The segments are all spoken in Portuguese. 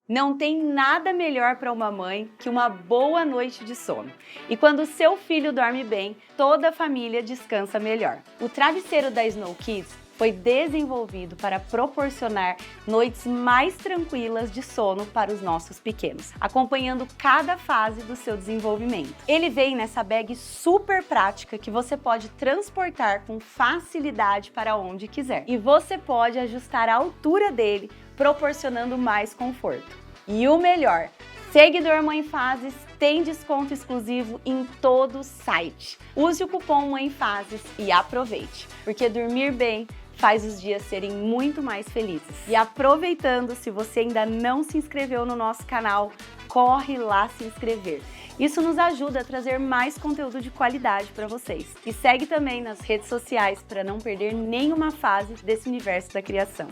Não tem nada melhor para uma mãe que uma boa noite de sono. E quando o seu filho dorme bem, toda a família descansa melhor. O travesseiro da Snow Kids foi desenvolvido para proporcionar noites mais tranquilas de sono para os nossos pequenos, acompanhando cada fase do seu desenvolvimento. Ele vem nessa bag super prática que você pode transportar com facilidade para onde quiser. E você pode ajustar a altura dele, proporcionando mais conforto. E o melhor, seguidor Mãe Fases tem desconto exclusivo em todo o site. Use o cupom Mãe Fases e aproveite, porque dormir bem faz os dias serem muito mais felizes. E aproveitando, se você ainda não se inscreveu no nosso canal, corre lá se inscrever. Isso nos ajuda a trazer mais conteúdo de qualidade para vocês. E segue também nas redes sociais para não perder nenhuma fase desse universo da criação.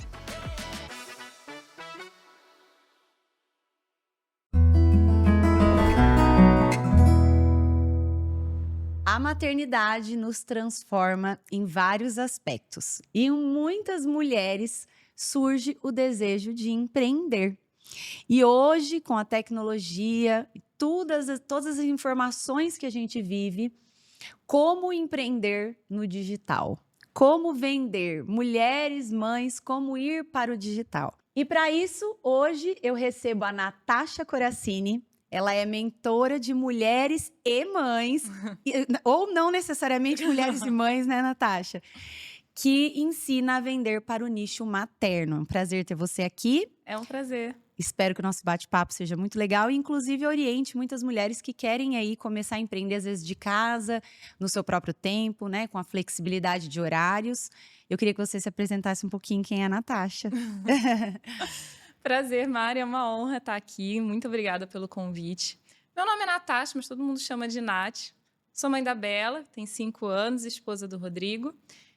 A maternidade nos transforma em vários aspectos e em muitas mulheres surge o desejo de empreender. E hoje, com a tecnologia, todas as informações que a gente vive, como empreender no digital, como vender, mulheres, mães, como ir para o digital. E para isso, hoje eu recebo a Natasha Coracini. Ela é mentora de mulheres e mães, ou não necessariamente mulheres e mães, né, Natasha? Que ensina a vender para o nicho materno. É um prazer ter você aqui. É um prazer. Espero que o nosso bate-papo seja muito legal e, inclusive, oriente muitas mulheres que querem aí começar a empreender, às vezes, de casa, no seu próprio tempo, né? Com a flexibilidade de horários. Eu queria que você se apresentasse um pouquinho quem é a Natasha. Prazer, Mari, é uma honra estar aqui. Muito obrigada pelo convite. Meu nome é Natasha, mas todo mundo chama de Nath. Sou mãe da Bela, tem 5 anos, esposa do Rodrigo.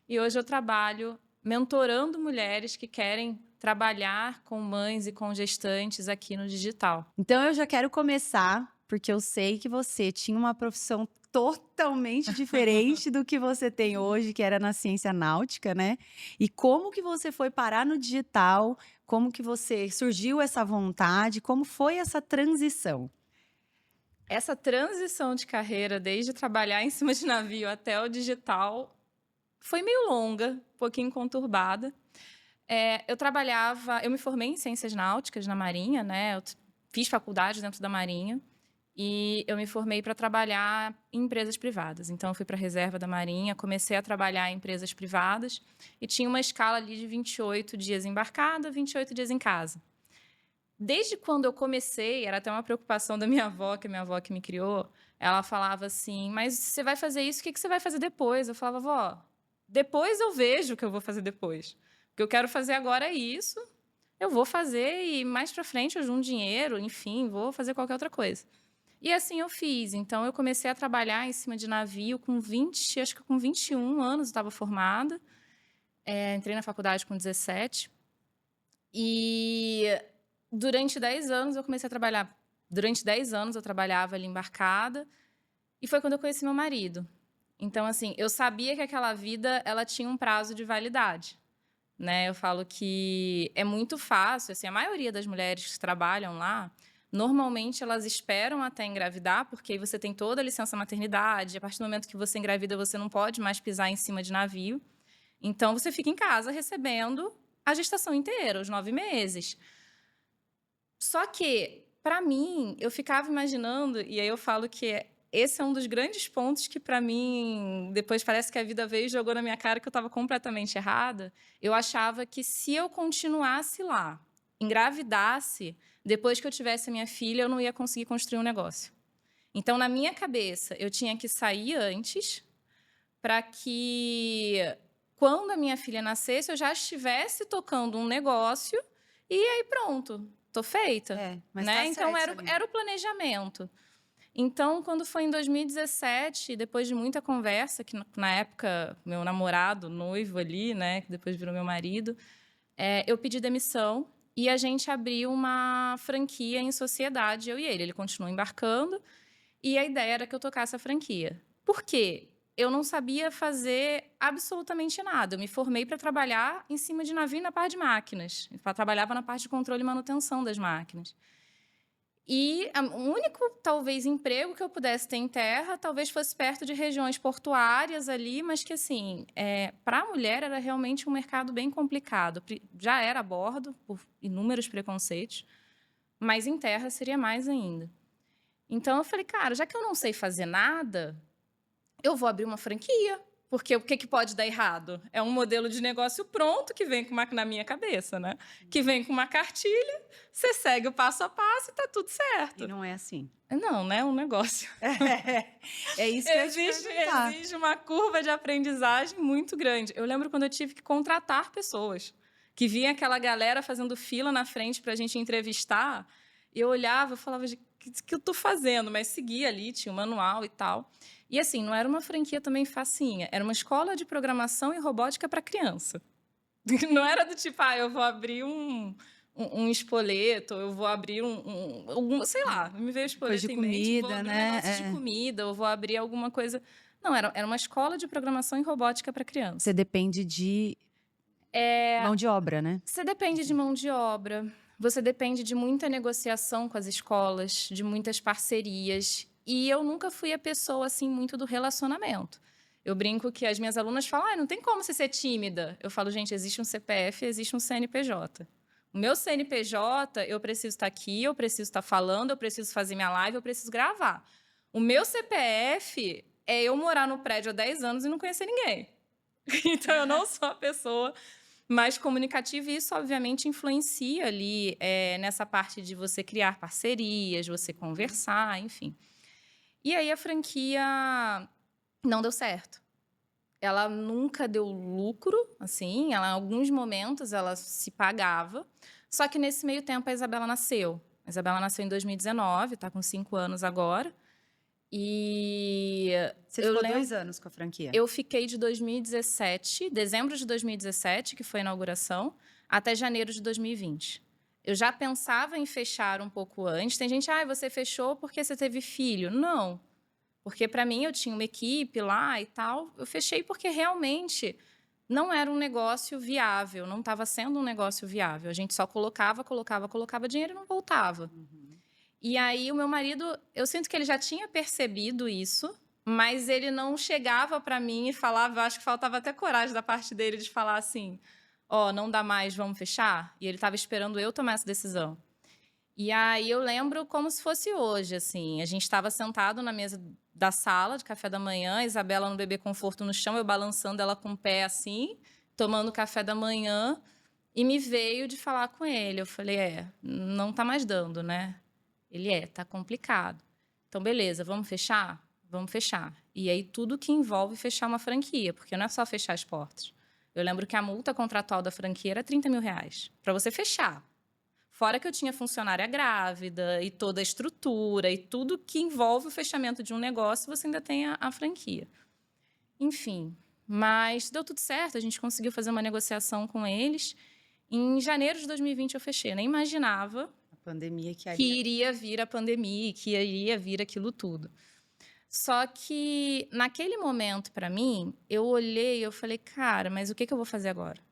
E hoje eu trabalho mentorando mulheres que querem trabalhar com mães e com gestantes aqui no digital. Então eu já quero começar, porque eu sei que você tinha uma profissão totalmente diferente do que você tem hoje, que era na ciência náutica, né? E como que você foi parar no digital? Como que você surgiu essa vontade? Como foi essa transição? Essa transição de carreira, desde trabalhar em cima de navio até o digital, foi meio longa, um pouquinho conturbada. Eu me formei em ciências náuticas na Marinha, né? Eu fiz faculdade dentro da Marinha e eu me formei para trabalhar em empresas privadas. Então, eu fui para a reserva da Marinha, comecei a trabalhar em empresas privadas e tinha uma escala ali de 28 dias embarcada, 28 dias em casa. Desde quando eu comecei, era até uma preocupação da minha avó, que é a minha avó que me criou, ela falava assim, mas você vai fazer isso, o que você vai fazer depois? Eu falava, vó, depois eu vejo o que eu vou fazer depois. O que eu quero fazer agora é isso, eu vou fazer e mais para frente eu junto dinheiro, enfim, vou fazer qualquer outra coisa. E assim eu fiz. Então, eu comecei a trabalhar em cima de navio com 20, acho que com 21 anos eu estava formada. Entrei na faculdade com 17. E durante 10 anos eu comecei a trabalhar. Durante 10 anos eu trabalhava ali embarcada. E foi quando eu conheci meu marido. Então, assim, eu sabia que aquela vida ela tinha um prazo de validade. Né? Eu falo que é muito fácil, assim, a maioria das mulheres que trabalham lá, normalmente elas esperam até engravidar, porque aí você tem toda a licença maternidade, a partir do momento que você engravida, você não pode mais pisar em cima de navio. Então, você fica em casa recebendo a gestação inteira, os 9 meses. Só que, para mim, eu ficava imaginando, e aí eu falo que esse é um dos grandes pontos que, para mim, depois parece que a vida veio e jogou na minha cara que eu estava completamente errada. Eu achava que se eu continuasse lá, engravidasse, depois que eu tivesse a minha filha, eu não ia conseguir construir um negócio. Então, na minha cabeça, eu tinha que sair antes para que, quando a minha filha nascesse, eu já estivesse tocando um negócio e aí pronto, tô feita. Mas né? tá Então, certo, era o planejamento. Então, quando foi em 2017, depois de muita conversa, que na época, meu namorado, noivo ali, né, que depois virou meu marido, eu pedi demissão e a gente abriu uma franquia em sociedade, eu e ele. Ele continuou embarcando e a ideia era que eu tocasse a franquia. Por quê? eu não sabia fazer absolutamente nada. Eu me formei para trabalhar em cima de navio na parte de máquinas. Eu trabalhava na parte de controle e manutenção das máquinas. E o único, talvez, emprego que eu pudesse ter em terra, talvez fosse perto de regiões portuárias ali, mas que, assim, para a mulher era realmente um mercado bem complicado. Já era a bordo, por inúmeros preconceitos, mas em terra seria mais ainda. Então, eu falei, cara, já que eu não sei fazer nada, eu vou abrir uma franquia. Porque o que pode dar errado? É um modelo de negócio pronto que vem na minha cabeça, né? Que vem com uma cartilha, você segue o passo a passo e tá tudo certo. E não é assim. Não, né? Um negócio. É isso que eu ia te perguntar. Exige uma curva de aprendizagem muito grande. Eu lembro quando eu tive que contratar pessoas, que vinha aquela galera fazendo fila na frente para a gente entrevistar, e eu olhava e falava, o que eu estou fazendo? Mas seguia ali, tinha um manual e tal. E assim, não era uma franquia também facinha, era uma escola de programação e robótica para criança. Não era do tipo, eu vou abrir um espoleto, eu vou abrir sei lá, me veio espoleto em mente, vou abrir um negócio de comida, eu vou abrir alguma coisa. Não, era uma escola de programação e robótica para criança. Você depende de mão de obra, né? Você depende de mão de obra, você depende de muita negociação com as escolas, de muitas parcerias. E eu nunca fui a pessoa, assim, muito do relacionamento. Eu brinco que as minhas alunas falam, não tem como você ser tímida. Eu falo, gente, existe um CPF, existe um CNPJ. O meu CNPJ, eu preciso estar aqui, eu preciso estar falando, eu preciso fazer minha live, eu preciso gravar. O meu CPF é eu morar no prédio há 10 anos e não conhecer ninguém. Então, eu não sou a pessoa mais comunicativa e isso, obviamente, influencia ali nessa parte de você criar parcerias, você conversar, enfim. E aí, a franquia não deu certo. Ela nunca deu lucro, assim, em alguns momentos ela se pagava, só que nesse meio tempo a Isabela nasceu. A Isabela nasceu em 2019, está com 5 anos agora. E você ficou 2 anos com a franquia? Eu fiquei de 2017, dezembro de 2017, que foi a inauguração, até janeiro de 2020. Eu já pensava em fechar um pouco antes. Tem gente, você fechou porque você teve filho. Não. Porque, para mim, eu tinha uma equipe lá e tal. Eu fechei porque, realmente, não era um negócio viável. Não estava sendo um negócio viável. A gente só colocava dinheiro e não voltava. Uhum. E aí, o meu marido, eu sinto que ele já tinha percebido isso, mas ele não chegava para mim e falava... Acho que faltava até coragem da parte dele de falar assim, não dá mais, vamos fechar? E ele estava esperando eu tomar essa decisão. E aí, eu lembro como se fosse hoje, assim. A gente estava sentado na mesa da sala de café da manhã, a Isabela no bebê conforto no chão, eu balançando ela com o pé assim, tomando café da manhã, e me veio de falar com ele. Eu falei, não tá mais dando, né? Ele, tá complicado. Então, beleza, vamos fechar? Vamos fechar. E aí, tudo que envolve fechar uma franquia, porque não é só fechar as portas. Eu lembro que a multa contratual da franquia era R$30 mil, para você fechar. Fora que eu tinha funcionária grávida e toda a estrutura e tudo que envolve o fechamento de um negócio, você ainda tem a franquia. Enfim, mas deu tudo certo, a gente conseguiu fazer uma negociação com eles. Em janeiro de 2020 eu fechei, eu nem imaginava a pandemia que iria vir a pandemia, que iria vir aquilo tudo. Só que, naquele momento, para mim, eu olhei e eu falei, cara, mas o que eu vou fazer agora?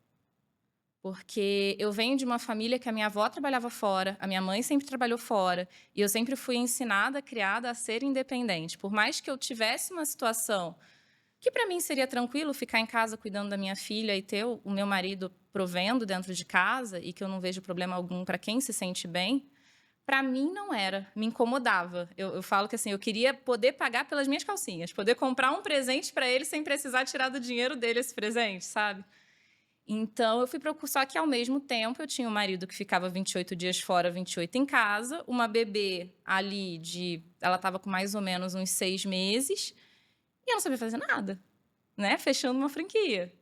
Porque eu venho de uma família que a minha avó trabalhava fora, a minha mãe sempre trabalhou fora, e eu sempre fui ensinada, criada a ser independente. Por mais que eu tivesse uma situação que para mim seria tranquilo ficar em casa cuidando da minha filha e ter o meu marido provendo dentro de casa, e que eu não vejo problema algum para quem se sente bem, para mim não era, me incomodava. Eu falo que assim, eu queria poder pagar pelas minhas calcinhas, poder comprar um presente para ele sem precisar tirar do dinheiro dele esse presente, sabe? Então, eu fui procurar, só que ao mesmo tempo eu tinha um marido que ficava 28 dias fora, 28 em casa, uma bebê ali ela estava com mais ou menos uns 6 meses, e eu não sabia fazer nada, né? Fechando uma franquia.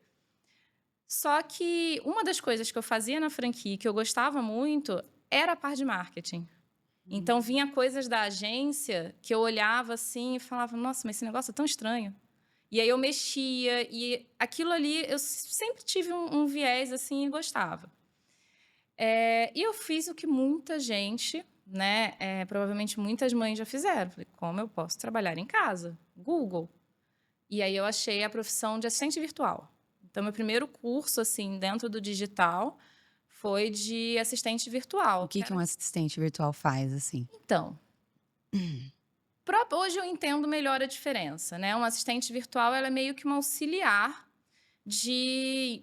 Só que uma das coisas que eu fazia na franquia, que eu gostava muito, era a parte de marketing. Então, vinha coisas da agência que eu olhava assim e falava, nossa, mas esse negócio é tão estranho. E aí eu mexia, e aquilo ali, eu sempre tive um viés, assim, e gostava. E eu fiz o que muita gente, né, provavelmente muitas mães já fizeram. Falei, como eu posso trabalhar em casa? Google. E aí eu achei a profissão de assistente virtual. Então, meu primeiro curso, assim, dentro do digital, foi de assistente virtual. O que um assistente virtual faz, assim? Então, hoje eu entendo melhor a diferença, né? Um assistente virtual, ela é meio que uma auxiliar de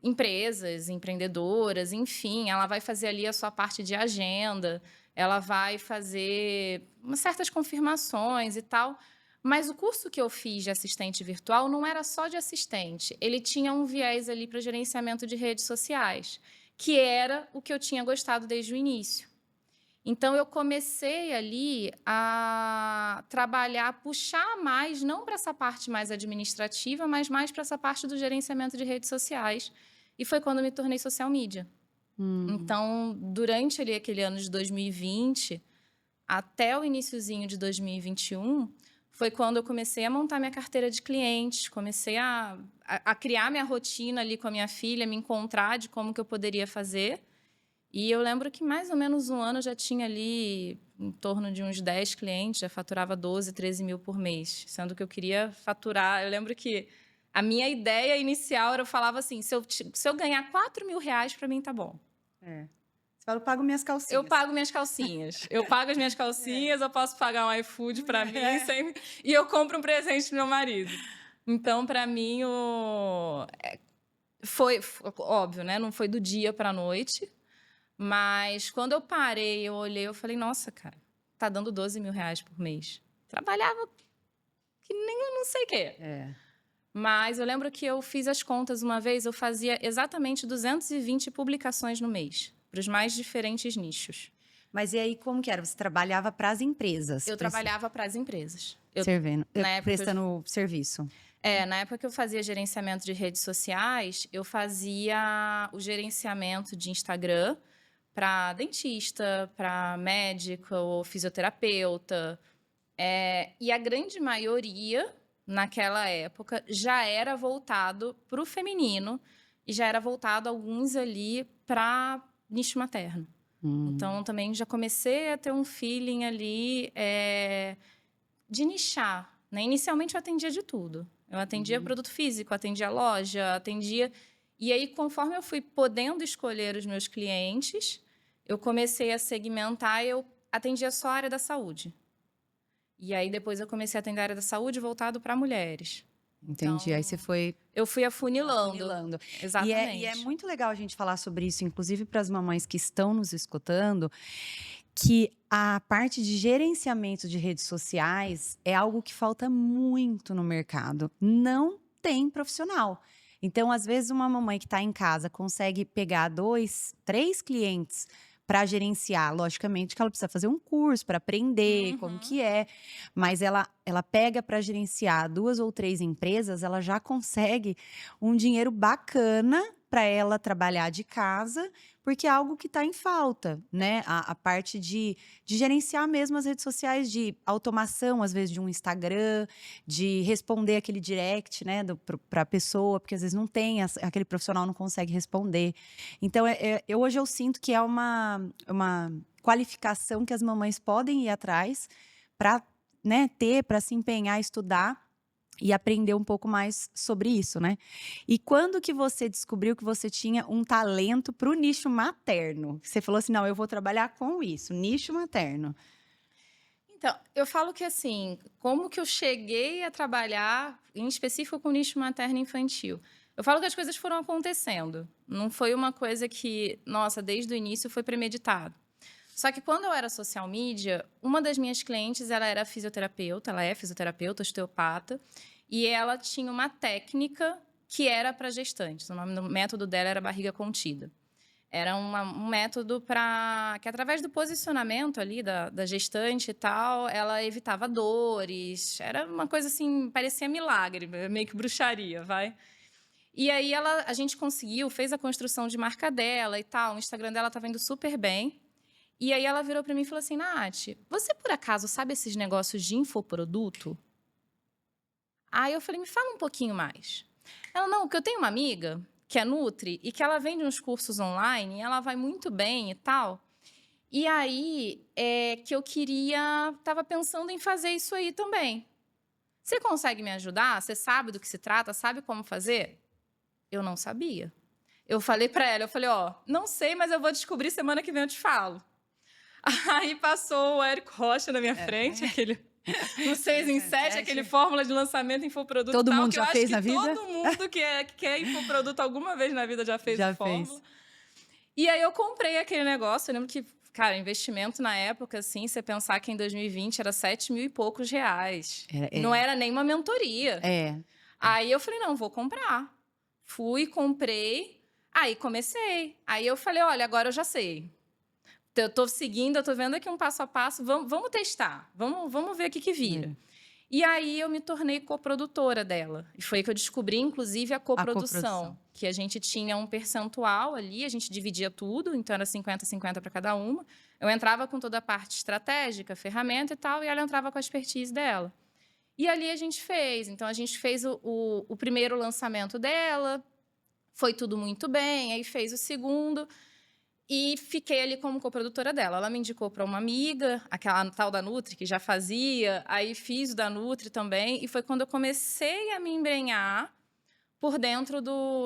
empresas, empreendedoras, enfim. Ela vai fazer ali a sua parte de agenda, ela vai fazer certas confirmações e tal. Mas o curso que eu fiz de assistente virtual não era só de assistente. Ele tinha um viés ali para gerenciamento de redes sociais, que era o que eu tinha gostado desde o início. Então, eu comecei ali a trabalhar, puxar mais, não para essa parte mais administrativa, mas mais para essa parte do gerenciamento de redes sociais. E foi quando eu me tornei social media. Então, durante ali aquele ano de 2020, até o iniciozinho de 2021, foi quando eu comecei a montar minha carteira de clientes, comecei a criar minha rotina ali com a minha filha, me encontrar de como que eu poderia fazer. E eu lembro que mais ou menos um ano eu já tinha ali em torno de uns 10 clientes, já faturava 12, 13 mil por mês, sendo que eu queria faturar. Eu lembro que a minha ideia inicial era, eu falava assim, se eu ganhar 4 mil reais, para mim tá bom. Você fala, eu pago minhas calcinhas. Eu pago minhas calcinhas. Eu pago as minhas calcinhas, eu posso pagar um iFood para mim e eu compro um presente pro meu marido. Então, para mim, foi óbvio, né? Não foi do dia para a noite. Mas quando eu parei, eu olhei, eu falei, nossa, cara, tá dando 12 mil reais por mês. Trabalhava que nem eu não sei o quê. Mas eu lembro que eu fiz as contas uma vez, eu fazia exatamente 220 publicações no mês, para os mais diferentes nichos. Mas e aí, como que era? Você trabalhava para as empresas? Eu trabalhava para as empresas. Prestando serviço. Na época que eu fazia gerenciamento de redes sociais, eu fazia o gerenciamento de Instagram para dentista, para médico, ou fisioterapeuta. E a grande maioria, naquela época, já era voltado para o feminino e já era voltado alguns ali para nicho materno. Então, também já comecei a ter um feeling ali de nichar. Né? Inicialmente, eu atendia de tudo. Eu atendia produto físico, atendia loja, atendia... E aí, conforme eu fui podendo escolher os meus clientes, eu comecei a segmentar e eu atendia só a área da saúde. E aí, depois, eu comecei a atender a área da saúde voltado para mulheres. Entendi. Então, aí você foi... Eu fui afunilando. Exatamente. E é muito legal a gente falar sobre isso, inclusive para as mamães que estão nos escutando, que a parte de gerenciamento de redes sociais é algo que falta muito no mercado. Não tem profissional. Então, às vezes, uma mamãe que está em casa consegue pegar 2, 3 clientes para gerenciar. Logicamente que ela precisa fazer um curso para aprender como que é, mas ela pega para gerenciar 2 ou 3 empresas, ela já consegue um dinheiro bacana para ela trabalhar de casa, porque é algo que está em falta, né? A parte de gerenciar mesmo as redes sociais, de automação, às vezes, de um Instagram, de responder aquele direct, né, para a pessoa, porque às vezes não tem, aquele profissional não consegue responder. Então, hoje eu sinto que é uma qualificação que as mamães podem ir atrás para, né, ter, para se empenhar, estudar e aprender um pouco mais sobre isso, né? E quando que você descobriu que você tinha um talento para o nicho materno? Você falou assim, não, eu vou trabalhar com isso, nicho materno. Então, eu falo que assim, como que eu cheguei a trabalhar, em específico com nicho materno e infantil? Eu falo que as coisas foram acontecendo. Não foi uma coisa que, nossa, desde o início foi premeditado. Só que quando eu era social media, uma das minhas clientes, ela era fisioterapeuta, ela é fisioterapeuta, osteopata, e ela tinha uma técnica que era para gestantes. O nome do método dela era barriga contida. Era um método que através do posicionamento ali da gestante e tal, ela evitava dores. Era uma coisa assim, parecia milagre, meio que bruxaria, vai. E aí a gente conseguiu, fez a construção de marca dela e tal, o Instagram dela estava indo super bem. E aí ela virou para mim e falou assim, Nath, você por acaso sabe esses negócios de infoproduto? Aí eu falei, me fala um pouquinho mais. Ela, não, porque eu tenho uma amiga que é Nutri e que ela vende uns cursos online, e ela vai muito bem e tal. E aí que eu tava pensando em fazer isso aí também. Você consegue me ajudar? Você sabe do que se trata? Sabe como fazer? Eu não sabia. Eu falei para ela, ó, não sei, mas eu vou descobrir semana que vem eu te falo. Aí passou o Érico Rocha na minha frente, aquele no 6 em 7, aquele fórmula de lançamento infoproduto Todo tal, mundo que já eu fez acho na que vida? todo mundo que quer infoproduto alguma vez na vida já fez Já o fórmula. fez. E aí eu comprei aquele negócio, eu lembro que, cara, investimento na época, assim, você pensar que em 2020 era 7 mil e poucos reais. Não era nem uma mentoria. Aí eu falei, não, vou comprar. Fui, comprei, aí comecei. Aí eu falei, olha, agora eu já sei. Eu tô seguindo, eu tô vendo aqui um passo a passo, vamos testar, vamos ver o que vira. E aí eu me tornei coprodutora dela. E foi aí que eu descobri, inclusive, a coprodução. Que a gente tinha um percentual ali, a gente dividia tudo, então era 50-50 para cada uma. Eu entrava com toda a parte estratégica, ferramenta e tal, e ela entrava com a expertise dela. E ali a gente fez. Então, a gente fez o primeiro lançamento dela, foi tudo muito bem, aí fez o segundo... E fiquei ali como coprodutora dela. Ela me indicou para uma amiga, aquela tal da Nutri, que já fazia. Aí fiz o da Nutri também. E foi quando eu comecei a me embrenhar por dentro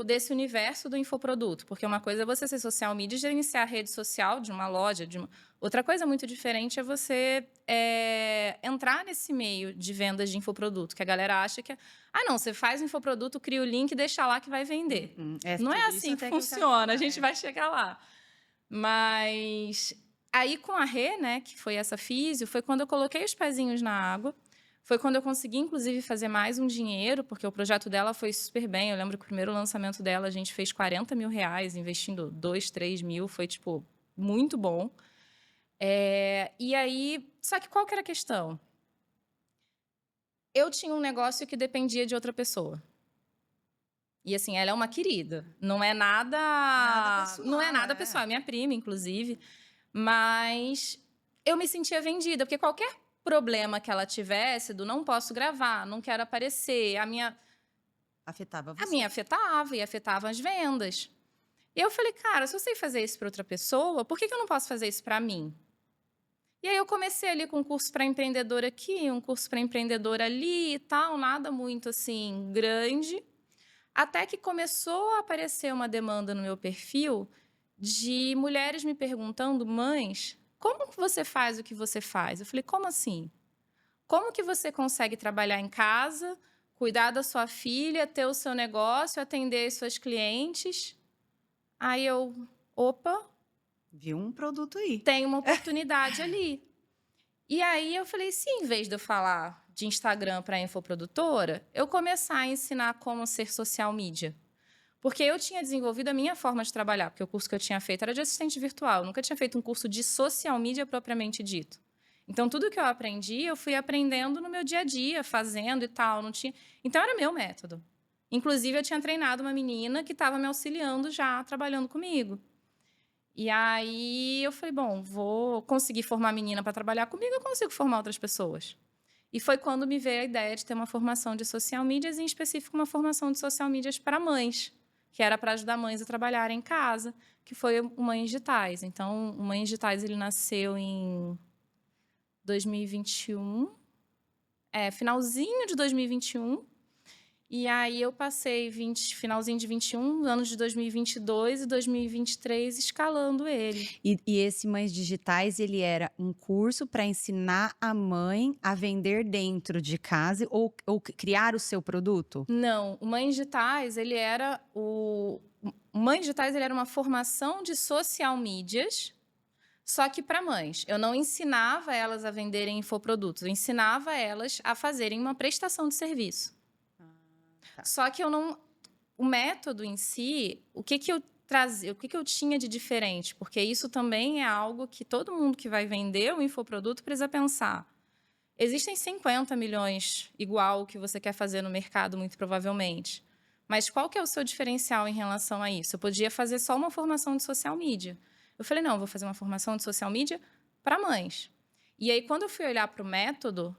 desse universo do infoproduto. Porque uma coisa é você ser social media e gerenciar a rede social de uma loja. Outra coisa muito diferente é você entrar nesse meio de vendas de infoproduto. Que a galera acha que não, você faz o infoproduto, cria o link e deixa lá que vai vender. Não é assim que funciona. A gente vai chegar lá. Mas aí com a Rê, né, que foi essa físio, foi quando eu coloquei os pezinhos na água. Foi quando eu consegui, inclusive, fazer mais um dinheiro, porque o projeto dela foi super bem. Eu lembro que o primeiro lançamento dela, a gente fez 40 mil reais, investindo 2, 3 mil. Foi, tipo, muito bom. E aí, só que qual que era a questão? Eu tinha um negócio que dependia de outra pessoa. E assim, ela é uma querida. Não é nada pessoal. Não é nada pessoal. É minha prima, inclusive. Mas eu me sentia vendida, porque qualquer problema que ela tivesse, do não posso gravar, não quero aparecer, afetava você. A minha afetava e afetava as vendas. E eu falei, cara, se eu sei fazer isso para outra pessoa, por que eu não posso fazer isso para mim? E aí eu comecei ali com um curso para empreendedor aqui, um curso para empreendedor ali e tal, nada muito assim grande. Até que começou a aparecer uma demanda no meu perfil de mulheres me perguntando, mães, como que você faz o que você faz? Eu falei, como assim? Como que você consegue trabalhar em casa, cuidar da sua filha, ter o seu negócio, atender as suas clientes? Aí eu, opa, viu um produto aí. Tem uma oportunidade ali. E aí eu falei, se em vez de eu falar de Instagram para infoprodutora, eu começar a ensinar como ser social media. Porque eu tinha desenvolvido a minha forma de trabalhar, porque o curso que eu tinha feito era de assistente virtual. Eu nunca tinha feito um curso de social media propriamente dito. Então, tudo que eu aprendi, eu fui aprendendo no meu dia a dia, fazendo e tal. Não tinha... Então, era meu método. Inclusive, eu tinha treinado uma menina que estava me auxiliando já, trabalhando comigo. E aí, eu falei, bom, vou conseguir formar a menina para trabalhar comigo, eu consigo formar outras pessoas. E foi quando me veio a ideia de ter uma formação de social medias, em específico uma formação de social medias para mães, que era para ajudar mães a trabalharem em casa, que foi o Mães Digitais. Então, o Mães Digitais ele nasceu em 2021, finalzinho de 2021. E aí eu passei finalzinho de 21, anos de 2022 e 2023 escalando ele. E esse Mães Digitais, ele era um curso para ensinar a mãe a vender dentro de casa ou criar o seu produto? Não, o Mães Digitais, ele era o Mães Digitais, ele era uma formação de social medias, só que para mães. Eu não ensinava elas a venderem infoprodutos, eu ensinava elas a fazerem uma prestação de serviço. Tá. Só que eu não... O método em si, o que eu trazia, o que eu tinha de diferente? Porque isso também é algo que todo mundo que vai vender um infoproduto precisa pensar. Existem 50 milhões igual o que você quer fazer no mercado, muito provavelmente. Mas qual que é o seu diferencial em relação a isso? Eu podia fazer só uma formação de social media. Eu falei, não, eu vou fazer uma formação de social media para mães. E aí, quando eu fui olhar para o método,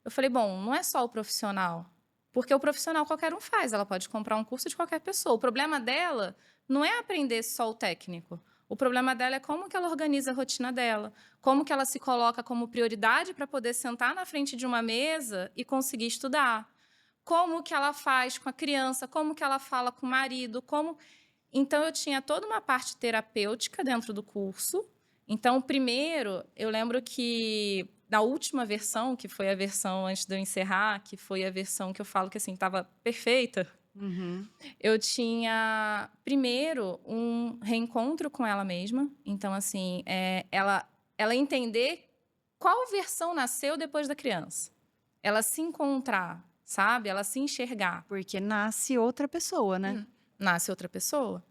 eu falei, bom, não é só o profissional. Porque o profissional qualquer um faz, ela pode comprar um curso de qualquer pessoa. O problema dela não é aprender só o técnico. O problema dela é como que ela organiza a rotina dela, como que ela se coloca como prioridade para poder sentar na frente de uma mesa e conseguir estudar. Como que ela faz com a criança, como que ela fala com o marido, como... Então, eu tinha toda uma parte terapêutica dentro do curso. Então, primeiro, eu lembro que na última versão, que foi a versão antes de eu encerrar, que foi a versão que eu falo que, assim, estava perfeita, eu tinha, primeiro, um reencontro com ela mesma. Então, assim, ela entender qual versão nasceu depois da criança. Ela se encontrar, sabe? Ela se enxergar. Porque nasce outra pessoa, né? Nasce outra pessoa.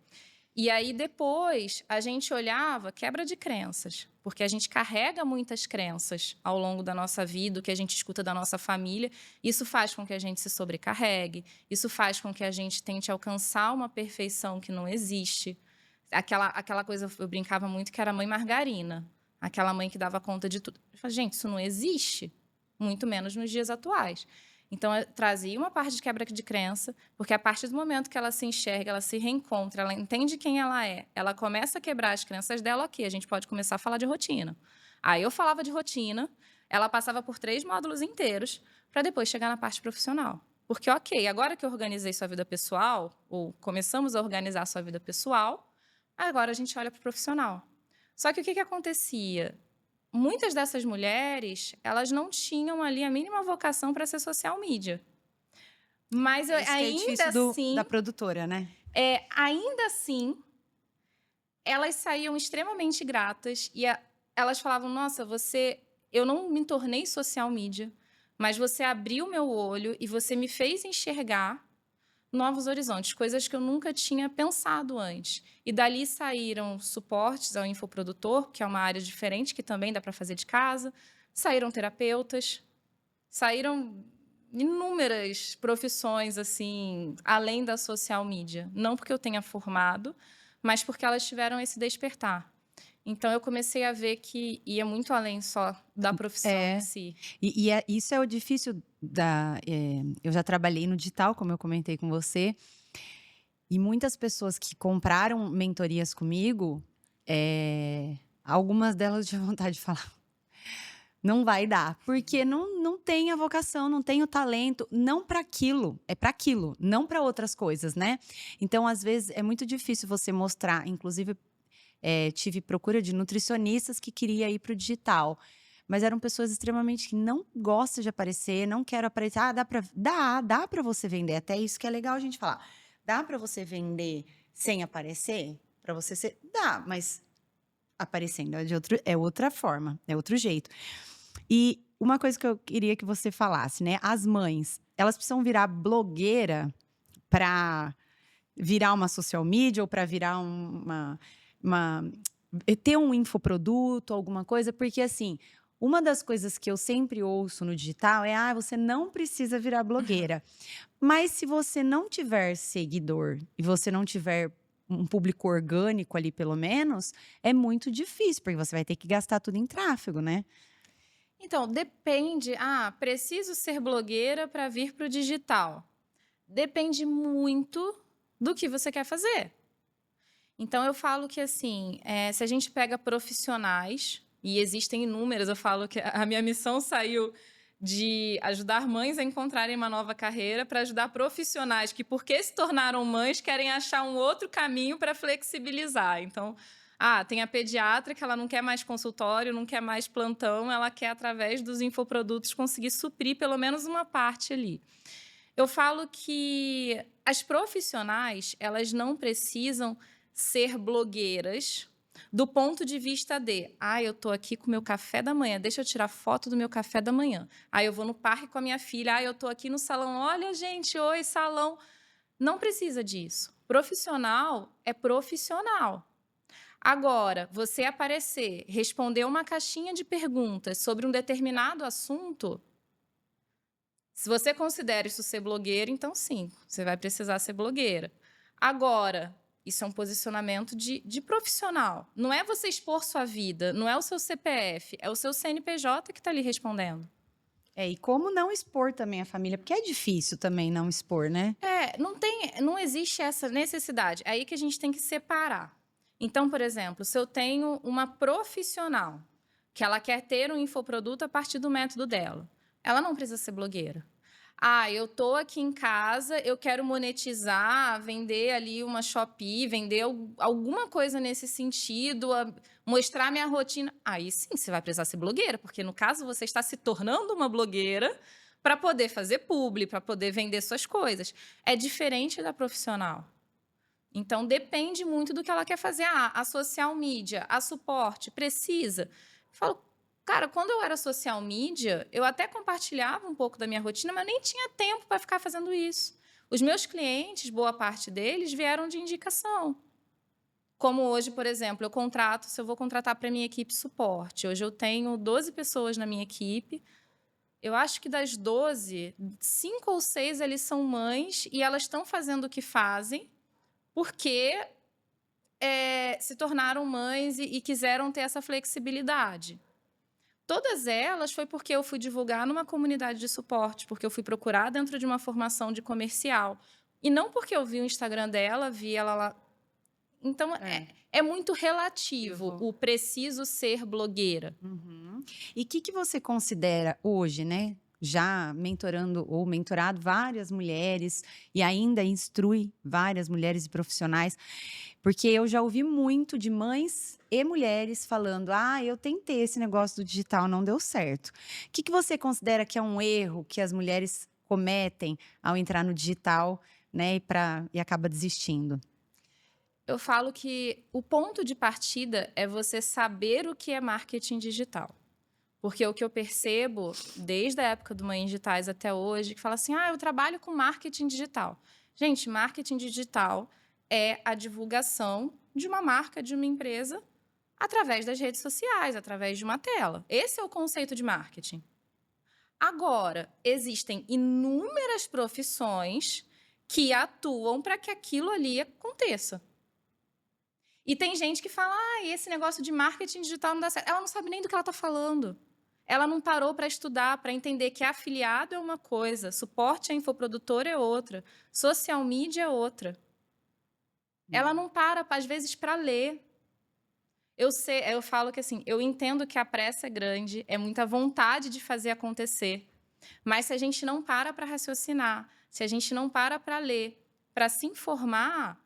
E aí, depois, a gente olhava quebra de crenças, porque a gente carrega muitas crenças ao longo da nossa vida, o que a gente escuta da nossa família. Isso faz com que a gente se sobrecarregue, isso faz com que a gente tente alcançar uma perfeição que não existe. Aquela coisa, eu brincava muito, que era a mãe margarina, aquela mãe que dava conta de tudo. Eu falei, gente, isso não existe, muito menos nos dias atuais. Então, eu trazia uma parte de quebra de crença, porque a partir do momento que ela se enxerga, ela se reencontra, ela entende quem ela é, ela começa a quebrar as crenças dela, ok, a gente pode começar a falar de rotina. Aí eu falava de rotina, ela passava por 3 módulos inteiros, para depois chegar na parte profissional. Porque, ok, agora que eu organizei sua vida pessoal, ou começamos a organizar sua vida pessoal, agora a gente olha para o profissional. Só que o que acontecia? Muitas dessas mulheres, elas não tinham ali a mínima vocação para ser social media. Mas ainda assim... da produtora, né? Ainda assim, elas saíam extremamente gratas e elas falavam, nossa, eu não me tornei social media, mas você abriu meu olho e você me fez enxergar novos horizontes, coisas que eu nunca tinha pensado antes. E dali saíram suportes ao infoprodutor, que é uma área diferente, que também dá para fazer de casa. Saíram terapeutas, saíram inúmeras profissões, assim, além da social media. Não porque eu tenha formado, mas porque elas tiveram esse despertar. Então, eu comecei a ver que ia muito além só da profissão em si. E isso é o difícil eu já trabalhei no digital, como eu comentei com você, e muitas pessoas que compraram mentorias comigo, algumas delas tinham vontade de falar, não vai dar, porque não tem a vocação, não tem o talento, não para aquilo, é para aquilo, não para outras coisas, né? Então, às vezes, é muito difícil você mostrar, inclusive... tive procura de nutricionistas que queria ir para o digital, mas eram pessoas extremamente que não gostam de aparecer, não quero aparecer. Dá para você vender, até isso que é legal a gente falar. Dá para você vender sem aparecer? Para você ser... Dá, mas aparecendo é outra forma, é outro jeito. E uma coisa que eu queria que você falasse, né? As mães, elas precisam virar blogueira para virar uma social media ou para virar ter um infoproduto, alguma coisa, porque assim, uma das coisas que eu sempre ouço no digital é, você não precisa virar blogueira. Mas se você não tiver seguidor e você não tiver um público orgânico ali, pelo menos, é muito difícil, porque você vai ter que gastar tudo em tráfego, né? Então, depende. Preciso ser blogueira para vir para o digital. Depende muito do que você quer fazer. Então, eu falo que, assim, se a gente pega profissionais, e existem inúmeras, eu falo que a minha missão saiu de ajudar mães a encontrarem uma nova carreira para ajudar profissionais que, porque se tornaram mães, querem achar um outro caminho para flexibilizar. Então, tem a pediatra que ela não quer mais consultório, não quer mais plantão, ela quer, através dos infoprodutos, conseguir suprir pelo menos uma parte ali. Eu falo que as profissionais, elas não precisam ser blogueiras do ponto de vista de, eu tô aqui com o meu café da manhã, deixa eu tirar foto do meu café da manhã. Eu vou no parque com a minha filha, eu tô aqui no salão, olha, gente, oi, salão. Não precisa disso. Profissional é profissional. Agora, você aparecer, responder uma caixinha de perguntas sobre um determinado assunto, se você considera isso ser blogueira, então sim, você vai precisar ser blogueira. Agora, isso é um posicionamento de profissional. Não é você expor sua vida, não é o seu CPF, é o seu CNPJ que está ali respondendo. E como não expor também a família, porque é difícil também não expor, né? Não existe essa necessidade. É aí que a gente tem que separar. Então, por exemplo, se eu tenho uma profissional que ela quer ter um infoproduto a partir do método dela, ela não precisa ser blogueira. Ah, eu tô aqui em casa, eu quero monetizar, vender ali uma Shopee, vender alguma coisa nesse sentido, mostrar minha rotina. Aí sim, você vai precisar ser blogueira, porque no caso você está se tornando uma blogueira para poder fazer publi, para poder vender suas coisas. É diferente da profissional. Então, depende muito do que ela quer fazer. Ah, a social media, a suporte, precisa. Eu falo, cara, quando eu era social media, eu até compartilhava um pouco da minha rotina, mas eu nem tinha tempo para ficar fazendo isso. Os meus clientes, boa parte deles, vieram de indicação. Como hoje, por exemplo, se eu vou contratar para minha equipe suporte. Hoje eu tenho 12 pessoas na minha equipe. Eu acho que das 12, 5 ou 6 eles são mães e elas estão fazendo o que fazem porque se tornaram mães e quiseram ter essa flexibilidade. Todas elas foi porque eu fui divulgar numa comunidade de suporte, porque eu fui procurar dentro de uma formação de comercial. E não porque eu vi o Instagram dela, vi ela lá. Então, é muito relativo o preciso ser blogueira. Uhum. E o que você considera hoje, né? Já mentorando ou mentorado várias mulheres e ainda instrui várias mulheres e profissionais, porque eu já ouvi muito de mães e mulheres falando: ah, eu tentei esse negócio do digital, não deu certo. O que você considera que é um erro que as mulheres cometem ao entrar no digital, né, e acaba desistindo? Eu falo que o ponto de partida é você saber o que é marketing digital. Porque o que eu percebo, desde a época do Mães Digitais até hoje, que fala assim, eu trabalho com marketing digital. Gente, marketing digital é a divulgação de uma marca, de uma empresa, através das redes sociais, através de uma tela. Esse é o conceito de marketing. Agora, existem inúmeras profissões que atuam para que aquilo ali aconteça. E tem gente que fala, esse negócio de marketing digital não dá certo. Ela não sabe nem do que ela está falando. Ela não parou para estudar, para entender que afiliado é uma coisa, suporte a infoprodutor é outra, social media é outra. Ela não para, às vezes, para ler. Eu falo que assim, eu entendo que a pressa é grande, é muita vontade de fazer acontecer. Mas se a gente não para raciocinar, se a gente não para ler, para se informar,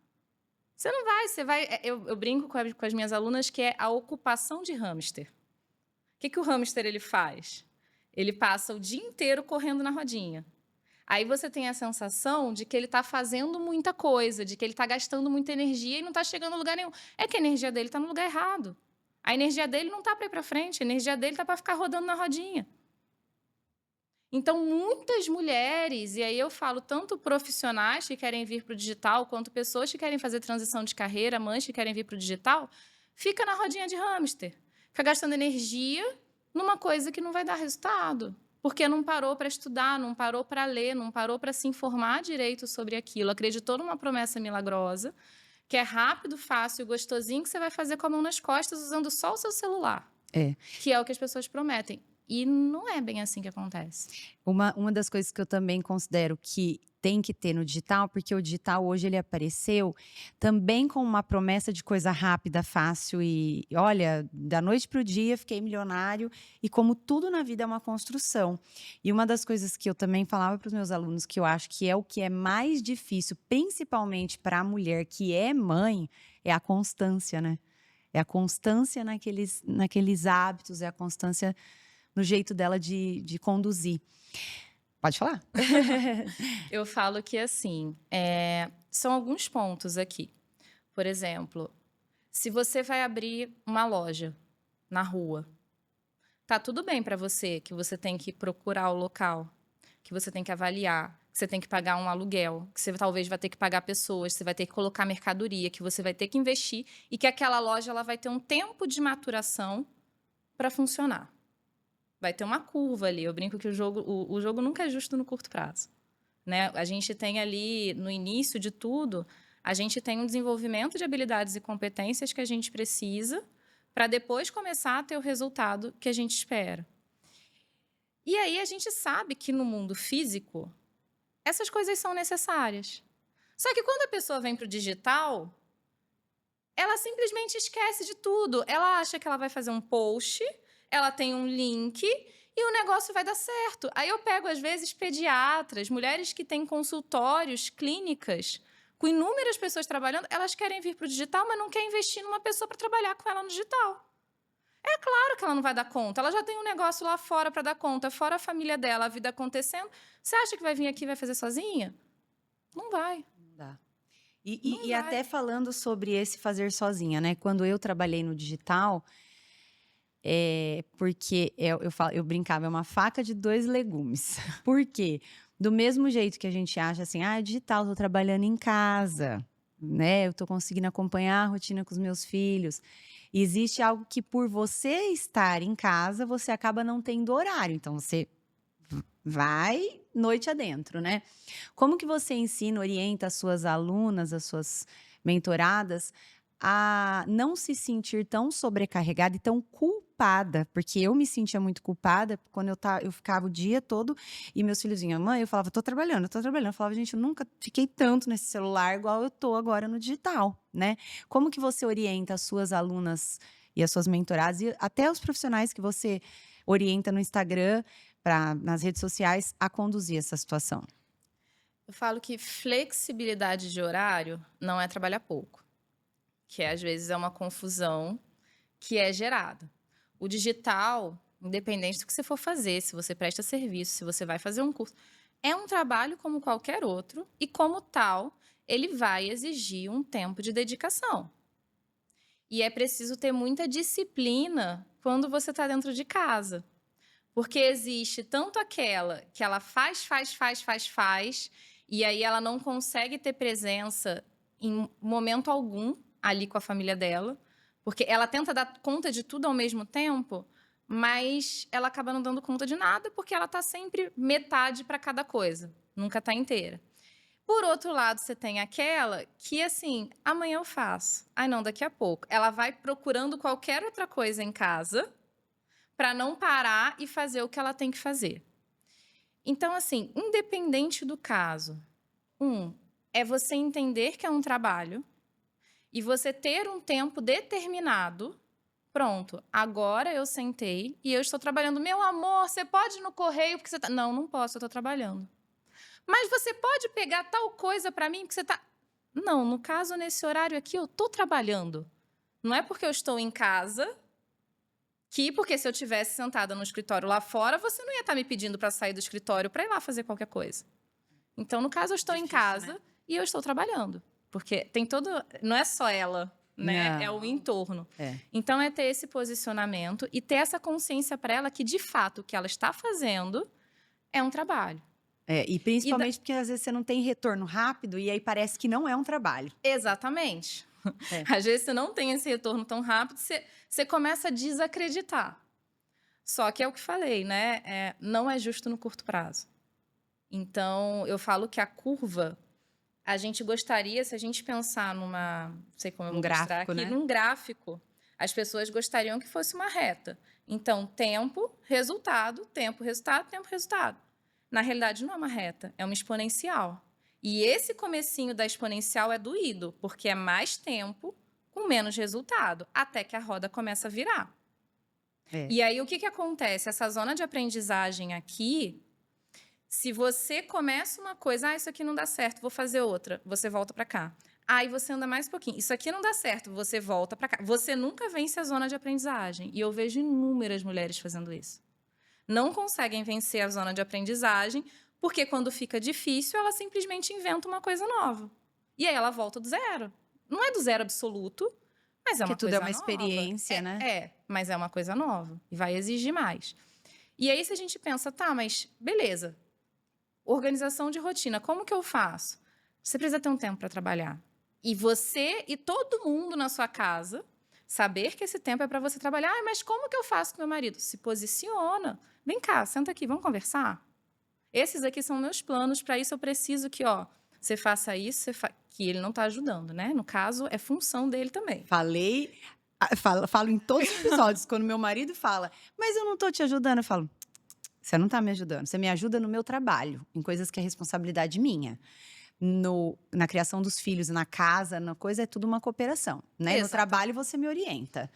você vai. Eu brinco com as minhas alunas que é a ocupação de hamster. O que o hamster ele faz? Ele passa o dia inteiro correndo na rodinha. Aí você tem a sensação de que ele está fazendo muita coisa, de que ele está gastando muita energia e não está chegando a lugar nenhum. É que a energia dele está no lugar errado. A energia dele não está para ir para frente, a energia dele está para ficar rodando na rodinha. Então, muitas mulheres, e aí eu falo tanto profissionais que querem vir para o digital, quanto pessoas que querem fazer transição de carreira, mães que querem vir para o digital, fica na rodinha de hamster. Fica gastando energia numa coisa que não vai dar resultado. Porque não parou para estudar, não parou para ler, não parou para se informar direito sobre aquilo. Acreditou numa promessa milagrosa, que é rápido, fácil, gostosinho, que você vai fazer com a mão nas costas usando só o seu celular. Que é o que as pessoas prometem. E não é bem assim que acontece. Uma das coisas que eu também considero que tem que ter no digital, porque o digital hoje ele apareceu também com uma promessa de coisa rápida, fácil e, olha, da noite para o dia fiquei milionário, e como tudo na vida é uma construção. E uma das coisas que eu também falava para os meus alunos, que eu acho que é o que é mais difícil, principalmente para a mulher que é mãe, é a constância, né? É a constância naqueles hábitos, é a constância no jeito dela de conduzir. Pode falar? Eu falo que, assim, são alguns pontos aqui. Por exemplo, se você vai abrir uma loja na rua, tá tudo bem para você que você tem que procurar o local, que você tem que avaliar, que você tem que pagar um aluguel, que você talvez vai ter que pagar pessoas, você vai ter que colocar mercadoria, que você vai ter que investir e que aquela loja ela vai ter um tempo de maturação para funcionar. Vai ter uma curva ali. Eu brinco que o jogo nunca é justo no curto prazo. Né? A gente tem ali, no início de tudo, a gente tem um desenvolvimento de habilidades e competências que a gente precisa para depois começar a ter o resultado que a gente espera. E aí a gente sabe que no mundo físico, essas coisas são necessárias. Só que quando a pessoa vem para o digital, ela simplesmente esquece de tudo. Ela acha que ela vai fazer um post, ela tem um link e o negócio vai dar certo. Aí eu pego, às vezes, pediatras, mulheres que têm consultórios, clínicas, com inúmeras pessoas trabalhando, elas querem vir para o digital, mas não querem investir numa pessoa para trabalhar com ela no digital. É claro que ela não vai dar conta. Ela já tem um negócio lá fora para dar conta, fora a família dela, a vida acontecendo. Você acha que vai vir aqui e vai fazer sozinha? Não vai. Não dá. Não E vai. até falando sobre esse fazer sozinha, né? Quando eu trabalhei no digital, porque eu brincava, é uma faca de dois legumes. Por quê? Do mesmo jeito que a gente acha assim, digital, tô trabalhando em casa, né? Eu tô conseguindo acompanhar a rotina com os meus filhos. Existe algo que, por você estar em casa, você acaba não tendo horário. Então, você vai noite adentro, né? Como que você ensina, orienta as suas alunas, as suas mentoradas, a não se sentir tão sobrecarregada e tão culpada? Porque eu me sentia muito culpada quando eu ficava o dia todo e meus filhos vinham, mãe, eu falava, tô trabalhando, tô trabalhando. Eu falava, gente, eu nunca fiquei tanto nesse celular igual eu tô agora no digital, né? Como que você orienta as suas alunas e as suas mentoradas e até os profissionais que você orienta no Instagram, nas redes sociais, a conduzir essa situação? Eu falo que flexibilidade de horário não é trabalhar pouco, que às vezes é uma confusão que é gerada. O digital, independente do que você for fazer, se você presta serviço, se você vai fazer um curso, é um trabalho como qualquer outro e, como tal, ele vai exigir um tempo de dedicação. E é preciso ter muita disciplina quando você está dentro de casa. Porque existe tanto aquela que ela faz, e aí ela não consegue ter presença em momento algum ali com a família dela, porque ela tenta dar conta de tudo ao mesmo tempo, mas ela acaba não dando conta de nada, porque ela está sempre metade para cada coisa, nunca está inteira. Por outro lado, você tem aquela que, assim, amanhã eu faço. Ai, não, daqui a pouco. Ela vai procurando qualquer outra coisa em casa para não parar e fazer o que ela tem que fazer. Então, assim, independente do caso, é você entender que é um trabalho e você ter um tempo determinado. Pronto, agora eu sentei e eu estou trabalhando. Meu amor, você pode ir no correio porque você tá... Não posso, eu estou trabalhando. Mas você pode pegar tal coisa para mim porque você tá... Não, no caso, nesse horário aqui, eu estou trabalhando. Não é porque eu estou em casa... Porque se eu tivesse sentada no escritório lá fora, você não ia estar me pedindo para sair do escritório para ir lá fazer qualquer coisa. Então, no caso, eu estou em casa, né? E eu estou trabalhando. Porque tem todo... Não é só ela, né? Não. É o entorno. Então, é ter esse posicionamento e ter essa consciência para ela que, de fato, o que ela está fazendo é um trabalho. E principalmente porque, às vezes, você não tem retorno rápido e aí parece que não é um trabalho. Exatamente. Às vezes você não tem esse retorno tão rápido, você começa a desacreditar. Só que é o que falei, né? Não é justo no curto prazo. Então, eu falo que a curva, a gente gostaria, se a gente pensar numa... Não sei como eu vou mostrar aqui, né? Num gráfico, as pessoas gostariam que fosse uma reta. Então, tempo, resultado, tempo, resultado, tempo, resultado. Na realidade, não é uma reta, é uma exponencial. E esse comecinho da exponencial é doído, porque é mais tempo com menos resultado, até que a roda começa a virar. E aí, o que acontece? Essa zona de aprendizagem aqui, se você começa uma coisa, isso aqui não dá certo, vou fazer outra, você volta para cá. Aí você anda mais um pouquinho, isso aqui não dá certo, você volta para cá. Você nunca vence a zona de aprendizagem. E eu vejo inúmeras mulheres fazendo isso. Não conseguem vencer a zona de aprendizagem, porque quando fica difícil, ela simplesmente inventa uma coisa nova. E aí ela volta do zero. Não é do zero absoluto, mas é uma coisa nova. Porque tudo é uma experiência, né? Mas é uma coisa nova. E vai exigir mais. E aí, se a gente pensa, tá, mas beleza. Organização de rotina, como que eu faço? Você precisa ter um tempo para trabalhar. E você e todo mundo na sua casa saber que esse tempo é para você trabalhar. Mas como que eu faço com meu marido? Se posiciona. Vem cá, senta aqui, vamos conversar? Esses aqui são meus planos, para isso eu preciso que, você faça isso, que ele não está ajudando, né? No caso, é função dele também. Falo em todos os episódios, quando meu marido fala, mas eu não estou te ajudando, eu falo, você não está me ajudando, você me ajuda no meu trabalho, em coisas que é responsabilidade minha. na criação dos filhos, na casa, na coisa, é tudo uma cooperação, né? No trabalho você me orienta.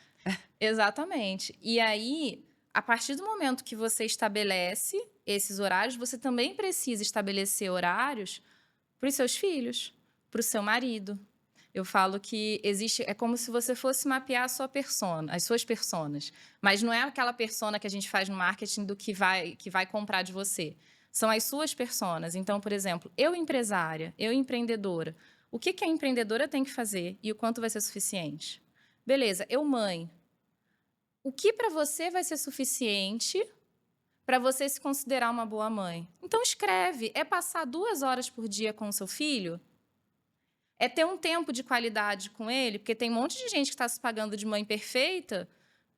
Exatamente. E aí, a partir do momento que você estabelece esses horários, você também precisa estabelecer horários para os seus filhos, para o seu marido. Eu falo que é como se você fosse mapear a sua persona, as suas personas. Mas não é aquela persona que a gente faz no marketing do que vai comprar de você. São as suas personas. Então, por exemplo, eu empresária, eu empreendedora. O que a empreendedora tem que fazer e o quanto vai ser suficiente? Beleza, eu mãe. O que para você vai ser suficiente para você se considerar uma boa mãe? Então escreve. É passar 2 horas por dia com o seu filho? É ter um tempo de qualidade com ele? Porque tem um monte de gente que está se pagando de mãe perfeita,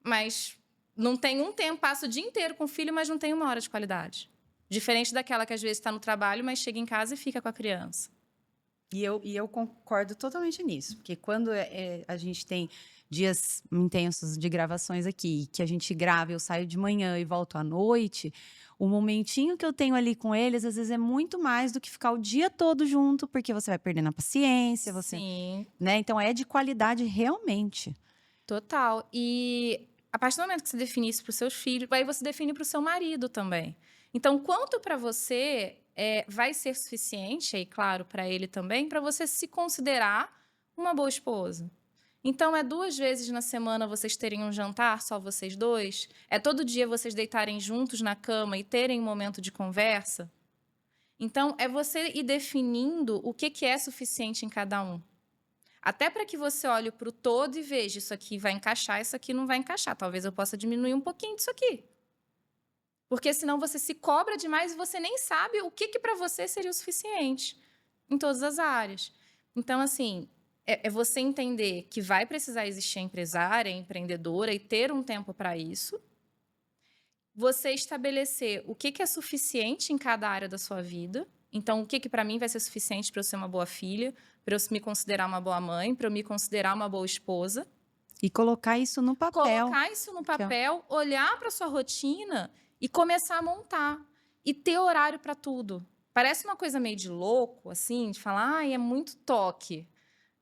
mas não tem um tempo, passa o dia inteiro com o filho, mas não tem 1 hora de qualidade. Diferente daquela que às vezes está no trabalho, mas chega em casa e fica com a criança. E eu concordo totalmente nisso, porque quando a gente tem dias intensos de gravações aqui, que a gente grava, eu saio de manhã e volto à noite, o momentinho que eu tenho ali com eles, às vezes é muito mais do que ficar o dia todo junto, porque você vai perdendo a paciência, Sim. né? Então é de qualidade realmente. Total. E a partir do momento que você define isso para os seus filhos, aí você define para o seu marido também. Então, quanto para você vai ser suficiente, e claro, para ele também, para você se considerar uma boa esposa? Então, é 2 vezes na semana vocês terem um jantar, só vocês dois? É todo dia vocês deitarem juntos na cama e terem um momento de conversa? Então, é você ir definindo o que é suficiente em cada um. Até para que você olhe para o todo e veja, isso aqui vai encaixar, isso aqui não vai encaixar. Talvez eu possa diminuir um pouquinho disso aqui. Porque senão você se cobra demais e você nem sabe o que para você seria o suficiente em todas as áreas. Então, assim, é você entender que vai precisar existir a empresária, a empreendedora e ter um tempo para isso. Você estabelecer o que é suficiente em cada área da sua vida. Então, o que para mim vai ser suficiente para eu ser uma boa filha, para eu me considerar uma boa mãe, para eu me considerar uma boa esposa. E colocar isso no papel. Colocar isso no papel, olhar para sua rotina e começar a montar. E ter horário para tudo. Parece uma coisa meio de louco, assim, de falar, é muito toque.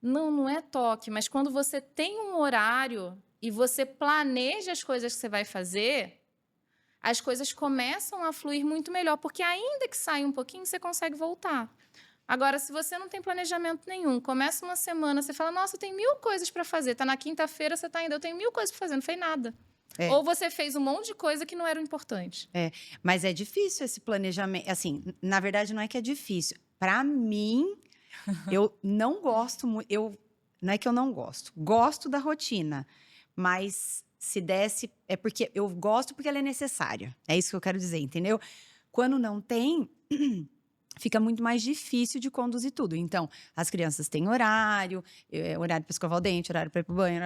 Não, não é toque, mas quando você tem um horário e você planeja as coisas que você vai fazer, as coisas começam a fluir muito melhor, porque ainda que saia um pouquinho, você consegue voltar. Agora, se você não tem planejamento nenhum, começa uma semana, você fala, nossa, eu tenho 1000 coisas para fazer. Tá na quinta-feira, você tá ainda, eu tenho 1000 coisas para fazer, não fez nada. Ou você fez um monte de coisa que não era importante. Mas é difícil esse planejamento. Assim, na verdade, não é que é difícil. Para mim, eu não gosto muito. Não é que eu não gosto. Gosto da rotina. Mas se desse. É porque eu gosto porque ela é necessária. É isso que eu quero dizer, entendeu? Quando não tem. Fica muito mais difícil de conduzir tudo. Então, as crianças têm horário para escovar o dente, horário para ir pro banho,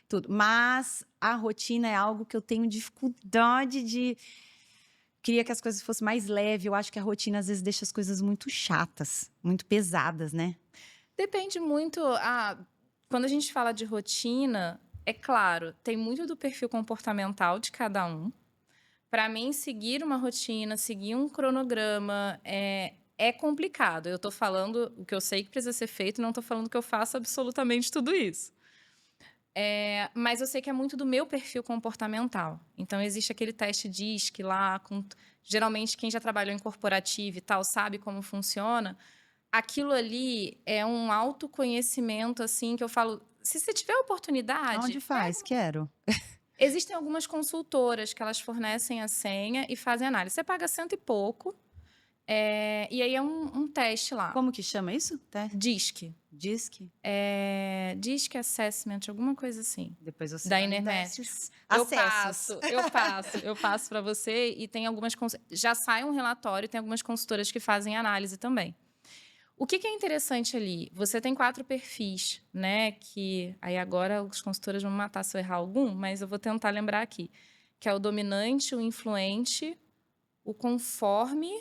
tudo. Mas a rotina é algo que eu tenho dificuldade de... Queria que as coisas fossem mais leves. Eu acho que a rotina, às vezes, deixa as coisas muito chatas, muito pesadas, né? Depende muito... quando a gente fala de rotina, é claro, tem muito do perfil comportamental de cada um. Para mim, seguir uma rotina, seguir um cronograma é complicado. Eu estou falando o que eu sei que precisa ser feito, não estou falando que eu faço absolutamente tudo isso. Mas eu sei que é muito do meu perfil comportamental. Então, existe aquele teste DISC lá, geralmente quem já trabalhou em corporativo e tal sabe como funciona. Aquilo ali é um autoconhecimento, assim, que eu falo, se você tiver oportunidade... Onde faz? Quero. Existem algumas consultoras que elas fornecem a senha e fazem análise. Você paga 100 e pouco, e aí é um teste lá. Como que chama isso? DISC. DISC? DISC Assessment, alguma coisa assim. Depois você da Inermetics. Eu passo para você e tem algumas... Já sai um relatório, tem algumas consultoras que fazem análise também. O que é interessante ali? Você tem 4 perfis, né? Que aí agora os consultores vão me matar se eu errar algum, mas eu vou tentar lembrar aqui. Que é o dominante, o influente, o conforme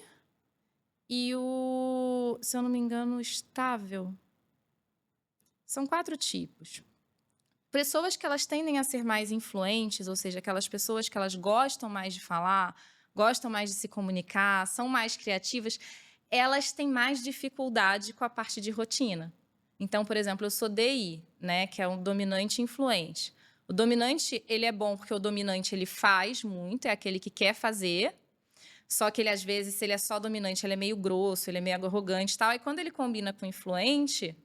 e o, se eu não me engano, o estável. São 4 tipos. Pessoas que elas tendem a ser mais influentes, ou seja, aquelas pessoas que elas gostam mais de falar, gostam mais de se comunicar, são mais criativas. elas têm mais dificuldade com a parte de rotina. Então, por exemplo, eu sou DI, né, que é um dominante influente. O dominante, ele é bom porque o dominante ele faz muito, é aquele que quer fazer. Só que ele, às vezes, se ele é só dominante, ele é meio grosso, ele é meio arrogante e tal. E quando ele combina com o influente,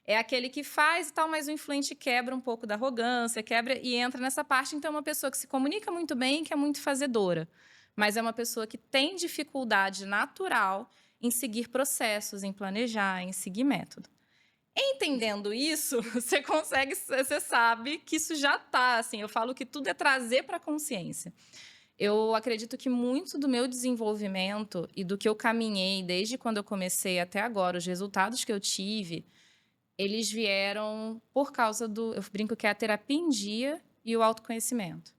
é aquele que faz e tal, mas o influente quebra um pouco da arrogância, quebra e entra nessa parte. Então, é uma pessoa que se comunica muito bem e que é muito fazedora. Mas é uma pessoa que tem dificuldade natural em seguir processos, em planejar, em seguir método. Entendendo isso, você sabe que isso já está, assim, eu falo que tudo é trazer para a consciência. Eu acredito que muito do meu desenvolvimento e do que eu caminhei desde quando eu comecei até agora, os resultados que eu tive, eles vieram por causa eu brinco que é a terapia em dia e o autoconhecimento.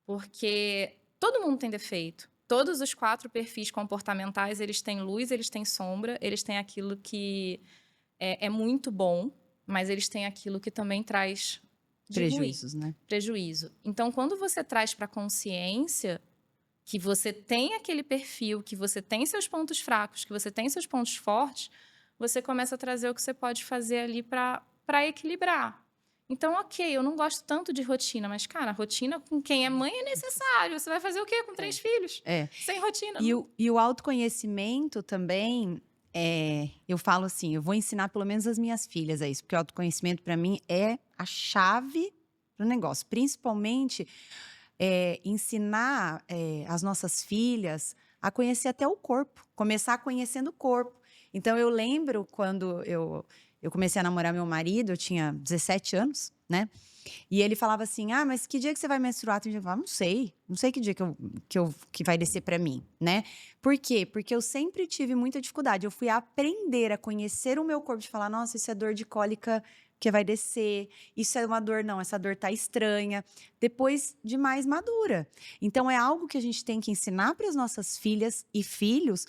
Porque todo mundo tem defeito. Todos os 4 perfis comportamentais, eles têm luz, eles têm sombra, eles têm aquilo que é muito bom, mas eles têm aquilo que também traz Prejuízos, ruim, né? prejuízo. Então, quando você traz para a consciência que você tem aquele perfil, que você tem seus pontos fracos, que você tem seus pontos fortes, você começa a trazer o que você pode fazer ali para equilibrar. Então, ok, eu não gosto tanto de rotina, mas, cara, rotina com quem é mãe é necessário. Você vai fazer o quê com 3 filhos? Sem rotina. E o autoconhecimento também, eu falo assim, eu vou ensinar pelo menos as minhas filhas a isso, porque o autoconhecimento para mim é a chave para o negócio. Principalmente ensinar as nossas filhas a conhecer até o corpo, começar conhecendo o corpo. Então, eu lembro quando eu comecei a namorar meu marido, eu tinha 17 anos, né? E ele falava assim, mas que dia que você vai menstruar? Tem dia que eu falava, não sei que dia que vai descer pra mim, né? Por quê? Porque eu sempre tive muita dificuldade. Eu fui aprender a conhecer o meu corpo, de falar, nossa, isso é dor de cólica que vai descer, isso é uma dor, não, essa dor tá estranha, depois de mais madura. Então, é algo que a gente tem que ensinar para as nossas filhas e filhos,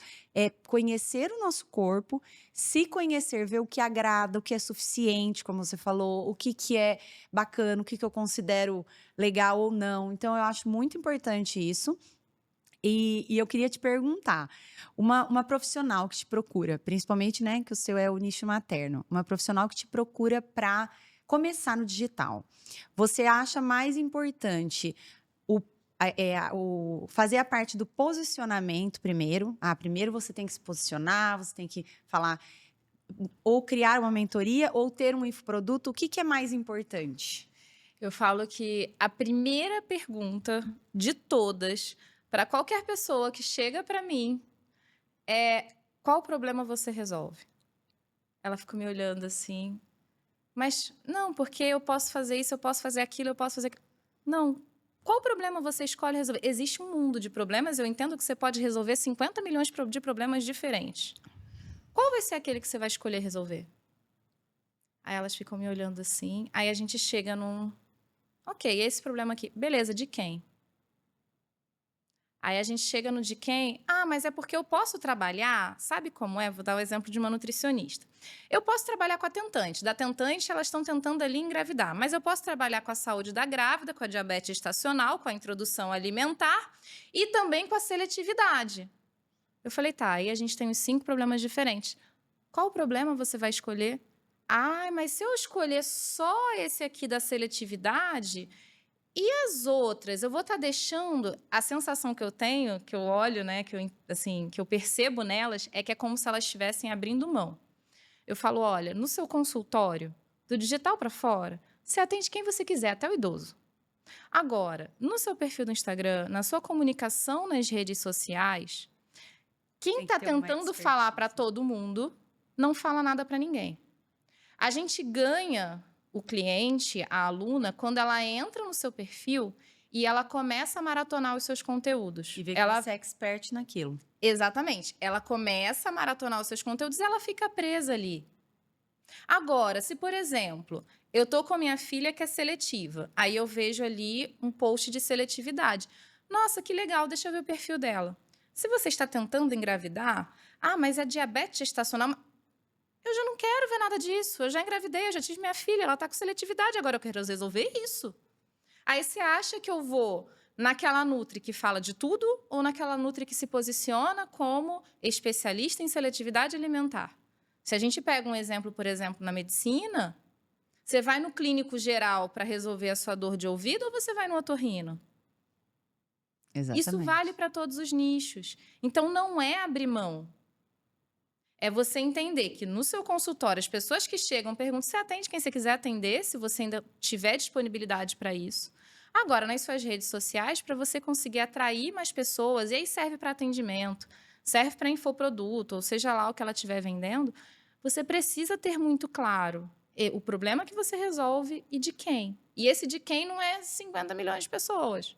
conhecer o nosso corpo, se conhecer, ver o que agrada, o que é suficiente, como você falou, o que é bacana, o que eu considero legal ou não. Então, eu acho muito importante isso. E eu queria te perguntar, uma profissional que te procura, principalmente, né, que o seu é o nicho materno, uma profissional que te procura para começar no digital, você acha mais importante fazer a parte do posicionamento primeiro? Primeiro você tem que se posicionar, você tem que falar, ou criar uma mentoria, ou ter um infoproduto, o que é mais importante? Eu falo que a primeira pergunta de todas, para qualquer pessoa que chega para mim, qual problema você resolve? Ela fica me olhando assim, mas não, porque eu posso fazer isso, eu posso fazer aquilo, eu posso fazer aquilo. Não, qual problema você escolhe resolver? Existe um mundo de problemas, eu entendo que você pode resolver 50 milhões de problemas diferentes. Qual vai ser aquele que você vai escolher resolver? Aí elas ficam me olhando assim, aí a gente chega num... Ok, esse problema aqui, beleza, de quem? Aí a gente chega no de quem? Mas é porque eu posso trabalhar, sabe como é? Vou dar o exemplo de uma nutricionista. Eu posso trabalhar com a tentante. Da tentante, elas estão tentando ali engravidar. Mas eu posso trabalhar com a saúde da grávida, com a diabetes gestacional, com a introdução alimentar e também com a seletividade. Eu falei, tá, aí a gente tem os 5 problemas diferentes. Qual problema você vai escolher? Mas se eu escolher só esse aqui da seletividade... E as outras, eu vou estar deixando... A sensação que eu tenho, que eu olho, né, que eu percebo nelas, é que é como se elas estivessem abrindo mão. Eu falo, olha, no seu consultório, do digital para fora, você atende quem você quiser, até o idoso. Agora, no seu perfil do Instagram, na sua comunicação nas redes sociais, quem está tentando falar para todo mundo, não fala nada para ninguém. A gente ganha... o cliente, a aluna, quando ela entra no seu perfil e ela começa a maratonar os seus conteúdos. E vê que você é expert naquilo. Exatamente. Ela começa a maratonar os seus conteúdos e ela fica presa ali. Agora, se, por exemplo, eu tô com a minha filha que é seletiva, aí eu vejo ali um post de seletividade. Nossa, que legal, deixa eu ver o perfil dela. Se você está tentando engravidar, mas é diabetes gestacional... Eu já não quero ver nada disso. Eu já engravidei, eu já tive minha filha, ela está com seletividade, agora eu quero resolver isso. Aí você acha que eu vou naquela Nutri que fala de tudo ou naquela Nutri que se posiciona como especialista em seletividade alimentar? Se a gente pega um exemplo, por exemplo, na medicina, você vai no clínico geral para resolver a sua dor de ouvido ou você vai no otorrino? Exatamente. Isso vale para todos os nichos. Então, não é abrir mão. É você entender que no seu consultório, as pessoas que chegam perguntam, você atende quem você quiser atender, se você ainda tiver disponibilidade para isso. Agora, nas suas redes sociais, para você conseguir atrair mais pessoas, e aí serve para atendimento, serve para infoproduto, ou seja lá o que ela estiver vendendo, você precisa ter muito claro o problema que você resolve e de quem. E esse de quem não é 50 milhões de pessoas.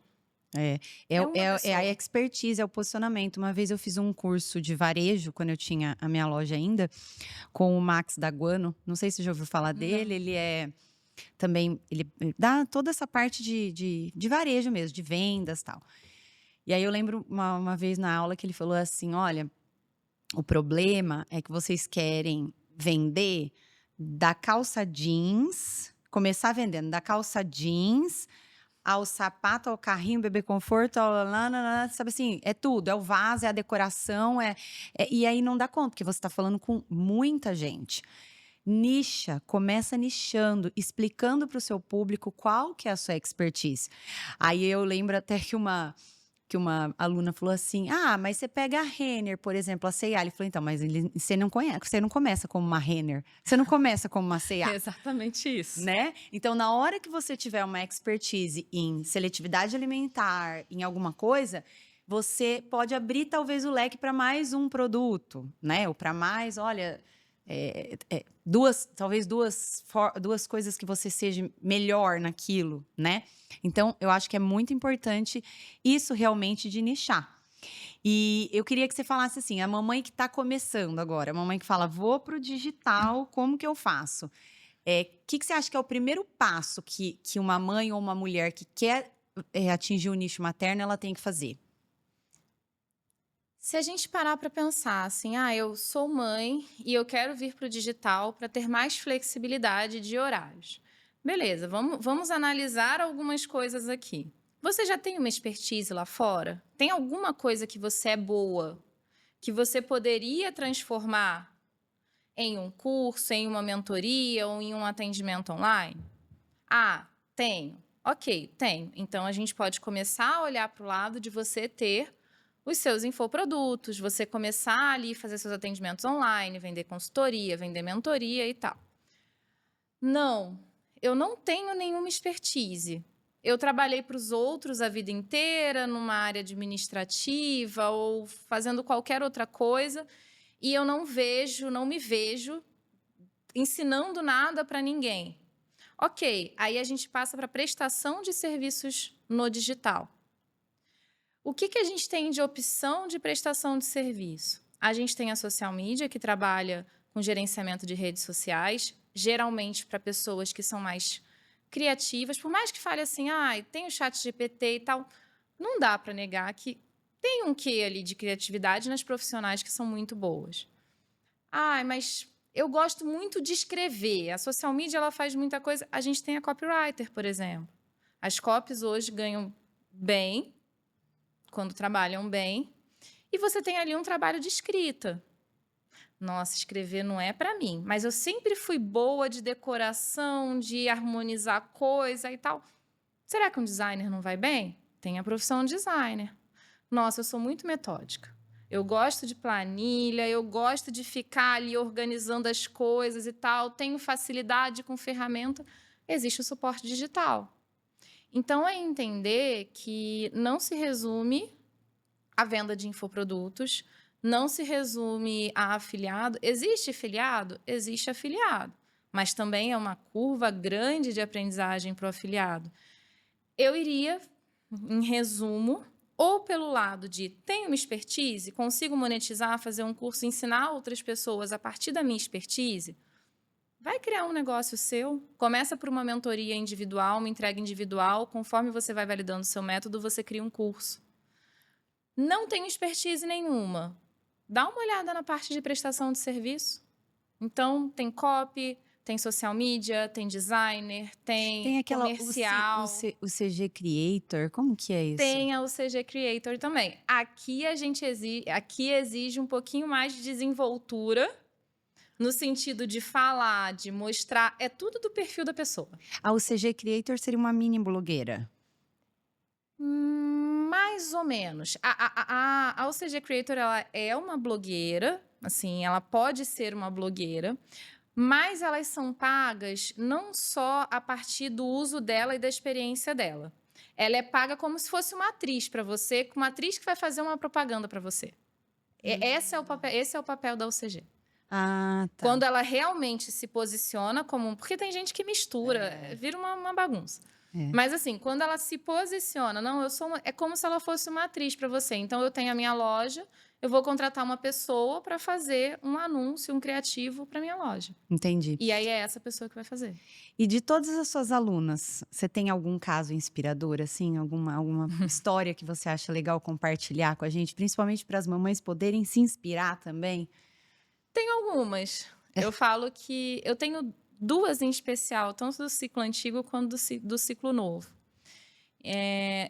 É a expertise, é o posicionamento. Uma vez eu fiz um curso de varejo, quando eu tinha a minha loja ainda, com o Max Daguano. Não sei se você já ouviu falar dele. Ele é também, ele dá toda essa parte de varejo mesmo, de vendas e tal. E aí eu lembro uma vez na aula que ele falou assim, olha, o problema é que vocês querem vender da calça jeans, começar vendendo da calça jeans ao sapato, ao carrinho, bebê conforto, sabe assim, é tudo, é o vaso, é a decoração, e aí não dá conta, porque você está falando com muita gente. Nicha, começa nichando, explicando para o seu público qual que é a sua expertise. Aí eu lembro até que uma aluna falou assim, mas você pega a Renner, por exemplo, a C&A. Ele falou, então, mas você não conhece, você não começa como uma Renner, você não começa como uma C&A. É exatamente isso. Né? Então, na hora que você tiver uma expertise em seletividade alimentar, em alguma coisa, você pode abrir talvez o leque para mais um produto, né? Ou para mais, olha, talvez duas coisas que você seja melhor naquilo, né? Então, eu acho que é muito importante isso realmente de nichar. E eu queria que você falasse assim, a mamãe que está começando agora, a mamãe que fala, vou pro digital, como que eu faço? Que você acha que é o primeiro passo que uma mãe ou uma mulher que quer atingir o nicho materno, ela tem que fazer? Se a gente parar para pensar assim, eu sou mãe e eu quero vir para o digital para ter mais flexibilidade de horários. Beleza, vamos analisar algumas coisas aqui. Você já tem uma expertise lá fora? Tem alguma coisa que você é boa, que você poderia transformar em um curso, em uma mentoria ou em um atendimento online? Tenho. Ok, tenho. Então, a gente pode começar a olhar para o lado de você ter os seus infoprodutos, você começar ali a fazer seus atendimentos online, vender consultoria, vender mentoria e tal. Não, eu não tenho nenhuma expertise. Eu trabalhei para os outros a vida inteira, numa área administrativa ou fazendo qualquer outra coisa, e eu não me vejo ensinando nada para ninguém. Ok, aí a gente passa para prestação de serviços no digital. O que a gente tem de opção de prestação de serviço? A gente tem a social media, que trabalha com gerenciamento de redes sociais, geralmente para pessoas que são mais criativas. Por mais que fale assim, tem o chat GPT e tal, não dá para negar que tem um quê ali de criatividade nas profissionais que são muito boas. Mas eu gosto muito de escrever. A social media ela faz muita coisa. A gente tem a copywriter, por exemplo. As copies hoje ganham bem, quando trabalham bem, e você tem ali um trabalho de escrita. Nossa, escrever não é para mim, mas eu sempre fui boa de decoração, de harmonizar coisa e tal. Será que um designer não vai bem? Tem a profissão de designer. Nossa, eu sou muito metódica. Eu gosto de planilha, eu gosto de ficar ali organizando as coisas e tal, tenho facilidade com ferramenta. Existe o suporte digital. Então, é entender que não se resume a venda de infoprodutos, não se resume a afiliado. Existe afiliado? Existe afiliado, mas também é uma curva grande de aprendizagem para o afiliado. Eu iria, em resumo, ou pelo lado de tenho uma expertise, consigo monetizar, fazer um curso, ensinar outras pessoas a partir da minha expertise. Vai criar um negócio seu, começa por uma mentoria individual, uma entrega individual, conforme você vai validando o seu método, você cria um curso. Não tenho expertise nenhuma. Dá uma olhada na parte de prestação de serviço. Então, tem copy, tem social media, tem designer, Tem aquela comercial. o CG Creator, como que é isso? Tem o CG Creator também. Aqui aqui exige um pouquinho mais de desenvoltura, no sentido de falar, de mostrar, é tudo do perfil da pessoa. O CG Creator seria uma mini blogueira. Mais ou menos. A OCG Creator, ela é uma blogueira, assim, ela pode ser uma blogueira, mas elas são pagas não só a partir do uso dela e da experiência dela. Ela é paga como se fosse uma atriz para você, uma atriz que vai fazer uma propaganda para você. Esse é o papel da OCG. Tá. Quando ela realmente se posiciona como... Porque tem gente que mistura, vira uma bagunça. Mas assim, quando ela se posiciona, não, é como se ela fosse uma atriz para você. Então, eu tenho a minha loja, eu vou contratar uma pessoa para fazer um anúncio, um criativo para minha loja. Entendi. E aí é essa pessoa que vai fazer. E de todas as suas alunas, você tem algum caso inspirador, assim? Alguma história que você acha legal compartilhar com a gente? Principalmente para as mamães poderem se inspirar também? Tem algumas. Eu falo que eu tenho 2 em especial, tanto do ciclo antigo quanto do ciclo novo.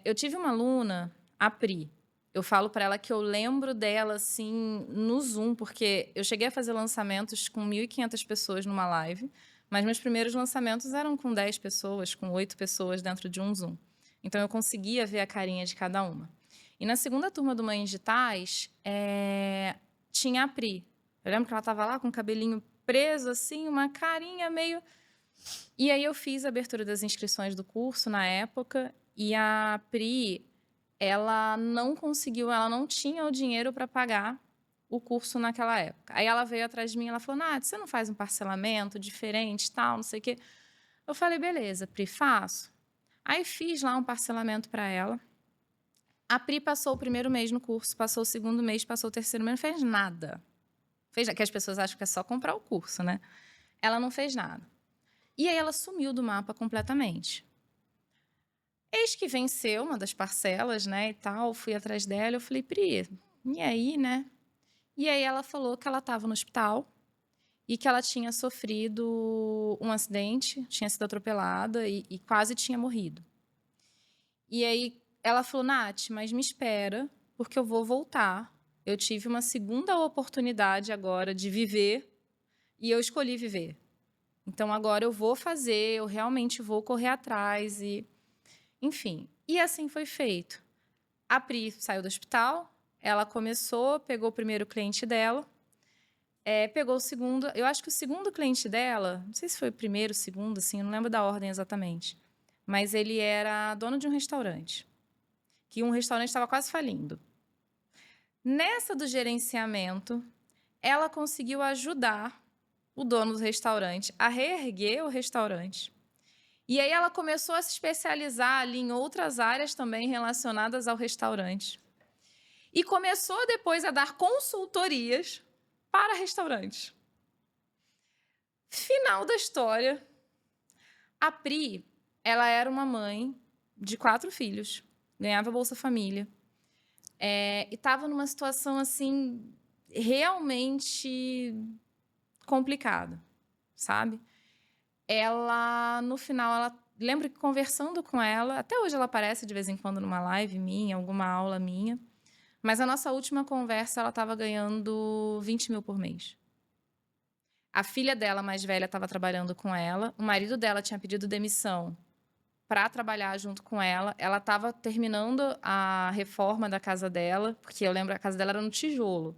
Eu tive uma aluna, a Pri. Eu falo para ela que eu lembro dela, assim, no Zoom, porque eu cheguei a fazer lançamentos com 1.500 pessoas numa live, mas meus primeiros lançamentos eram com 10 pessoas, com 8 pessoas dentro de um Zoom. Então, eu conseguia ver a carinha de cada uma. E na segunda turma do Mães Digitais, tinha a Pri. Eu lembro que ela estava lá com o cabelinho preso, assim, uma carinha meio... E aí eu fiz a abertura das inscrições do curso na época, e a Pri, ela não conseguiu, ela não tinha o dinheiro para pagar o curso naquela época. Aí ela veio atrás de mim, ela falou, Nath, você não faz um parcelamento diferente, tal, não sei o quê? Eu falei, beleza, Pri, faço. Aí fiz lá um parcelamento para ela. A Pri passou o primeiro mês no curso, passou o segundo mês, passou o terceiro mês, não fez nada. Que as pessoas acham que é só comprar o curso, né? Ela não fez nada. E aí ela sumiu do mapa completamente. Eis que venceu uma das parcelas, né, e tal, fui atrás dela, eu falei, Pri, e aí, né? E aí ela falou que ela estava no hospital e que ela tinha sofrido um acidente, tinha sido atropelada e quase tinha morrido. E aí ela falou, Nath, mas me espera, porque eu vou voltar. Eu tive uma segunda oportunidade agora de viver e eu escolhi viver. Então, agora eu vou fazer, eu realmente vou correr atrás e... Enfim, e assim foi feito. A Pri saiu do hospital, ela começou, pegou o primeiro cliente dela, pegou o segundo... Eu acho que o segundo cliente dela, não sei se foi o primeiro, o segundo, assim, eu não lembro da ordem exatamente, mas ele era dono de um restaurante, que um restaurante estava quase falindo. Nessa do gerenciamento, ela conseguiu ajudar o dono do restaurante a reerguer o restaurante. E aí ela começou a se especializar ali em outras áreas também relacionadas ao restaurante. E começou depois a dar consultorias para restaurantes. Final da história, a Pri, ela era uma mãe de 4 filhos, ganhava Bolsa Família. E estava numa situação, assim, realmente complicada, sabe? Ela, no final, lembro que conversando com ela, até hoje ela aparece de vez em quando numa live minha, alguma aula minha, mas a nossa última conversa, ela estava ganhando 20 mil por mês. A filha dela, mais velha, estava trabalhando com ela, o marido dela tinha pedido demissão para trabalhar junto com ela. Ela estava terminando a reforma da casa dela, porque eu lembro, a casa dela era no tijolo.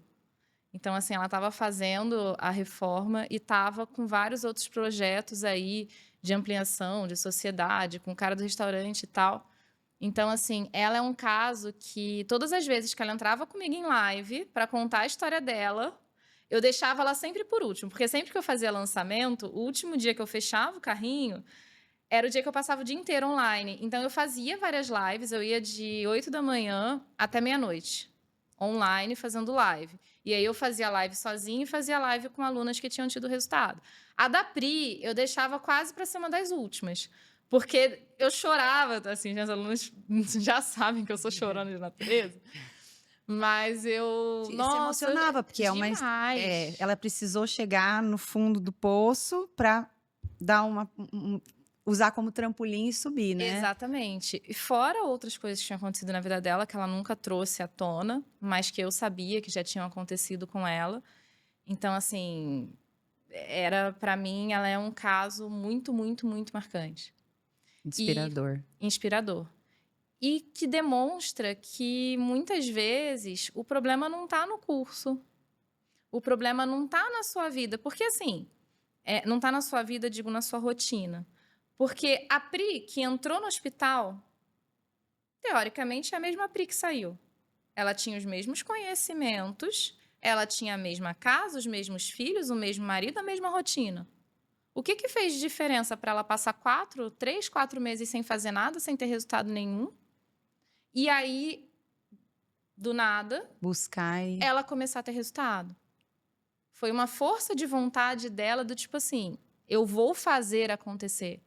Então, assim, ela estava fazendo a reforma e estava com vários outros projetos aí de ampliação, de sociedade, com o cara do restaurante e tal. Então, assim, ela é um caso que todas as vezes que ela entrava comigo em live para contar a história dela, eu deixava ela sempre por último, porque sempre que eu fazia lançamento, o último dia que eu fechava o carrinho era o dia que eu passava o dia inteiro online. Então, eu fazia várias lives, eu ia de 8 da manhã até meia-noite, online, fazendo live. E aí, eu fazia live sozinha e fazia live com alunas que tinham tido resultado. A da Pri, eu deixava quase para ser uma das últimas, porque eu chorava, assim, as alunas já sabem que eu sou chorona de natureza. Mas eu... Você Nossa, emocionava, porque demais. ela precisou chegar no fundo do poço para dar usar como trampolim e subir, né? Exatamente. E fora outras coisas que tinham acontecido na vida dela, que ela nunca trouxe à tona, mas que eu sabia que já tinham acontecido com ela. Então, assim, para mim, ela é um caso muito, muito, muito marcante. Inspirador. E inspirador. E que demonstra que, muitas vezes, o problema não está no curso. O problema não está na sua vida. Porque, assim, não está na sua vida, digo, na sua rotina. Porque a Pri, que entrou no hospital, teoricamente é a mesma Pri que saiu. Ela tinha os mesmos conhecimentos, ela tinha a mesma casa, os mesmos filhos, o mesmo marido, a mesma rotina. O que fez de diferença para ela passar 3, 4 meses sem fazer nada, sem ter resultado nenhum? E aí, do nada, ela começar a ter resultado. Foi uma força de vontade dela do tipo assim, eu vou fazer acontecer.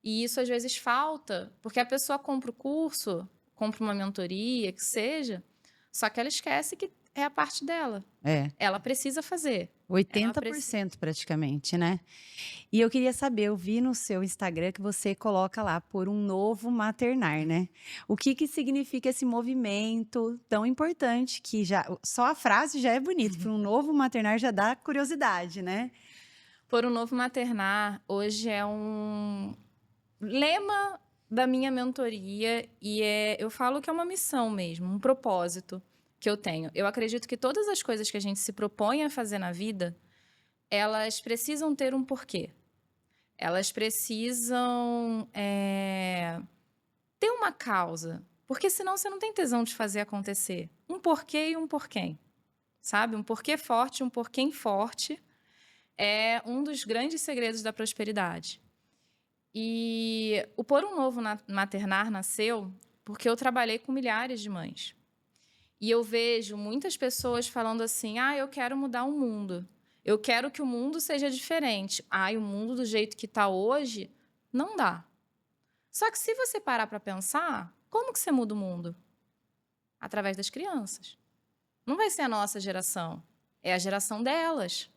E isso às vezes falta, porque a pessoa compra o curso, compra uma mentoria, que seja, só que ela esquece que é a parte dela. Ela precisa fazer. 80% praticamente, né? E eu queria saber, eu vi no seu Instagram que você coloca lá por um novo maternar, né? O que significa esse movimento tão importante que já só a frase já é bonita, por um novo maternar já dá curiosidade, né? Por um novo maternar, hoje é um lema da minha mentoria e eu falo que é uma missão mesmo, um propósito que eu tenho. Eu acredito que todas as coisas que a gente se propõe a fazer na vida, elas precisam ter um porquê. Elas precisam ter uma causa, porque senão você não tem tesão de fazer acontecer. Um porquê e um porquê, sabe? Um porquê forte, um porquê forte é um dos grandes segredos da prosperidade. E o Por um Novo Maternar nasceu porque eu trabalhei com milhares de mães. E eu vejo muitas pessoas falando assim, eu quero mudar o mundo. Eu quero que o mundo seja diferente. O mundo do jeito que está hoje, não dá. Só que se você parar para pensar, como que você muda o mundo? Através das crianças. Não vai ser a nossa geração, é a geração delas.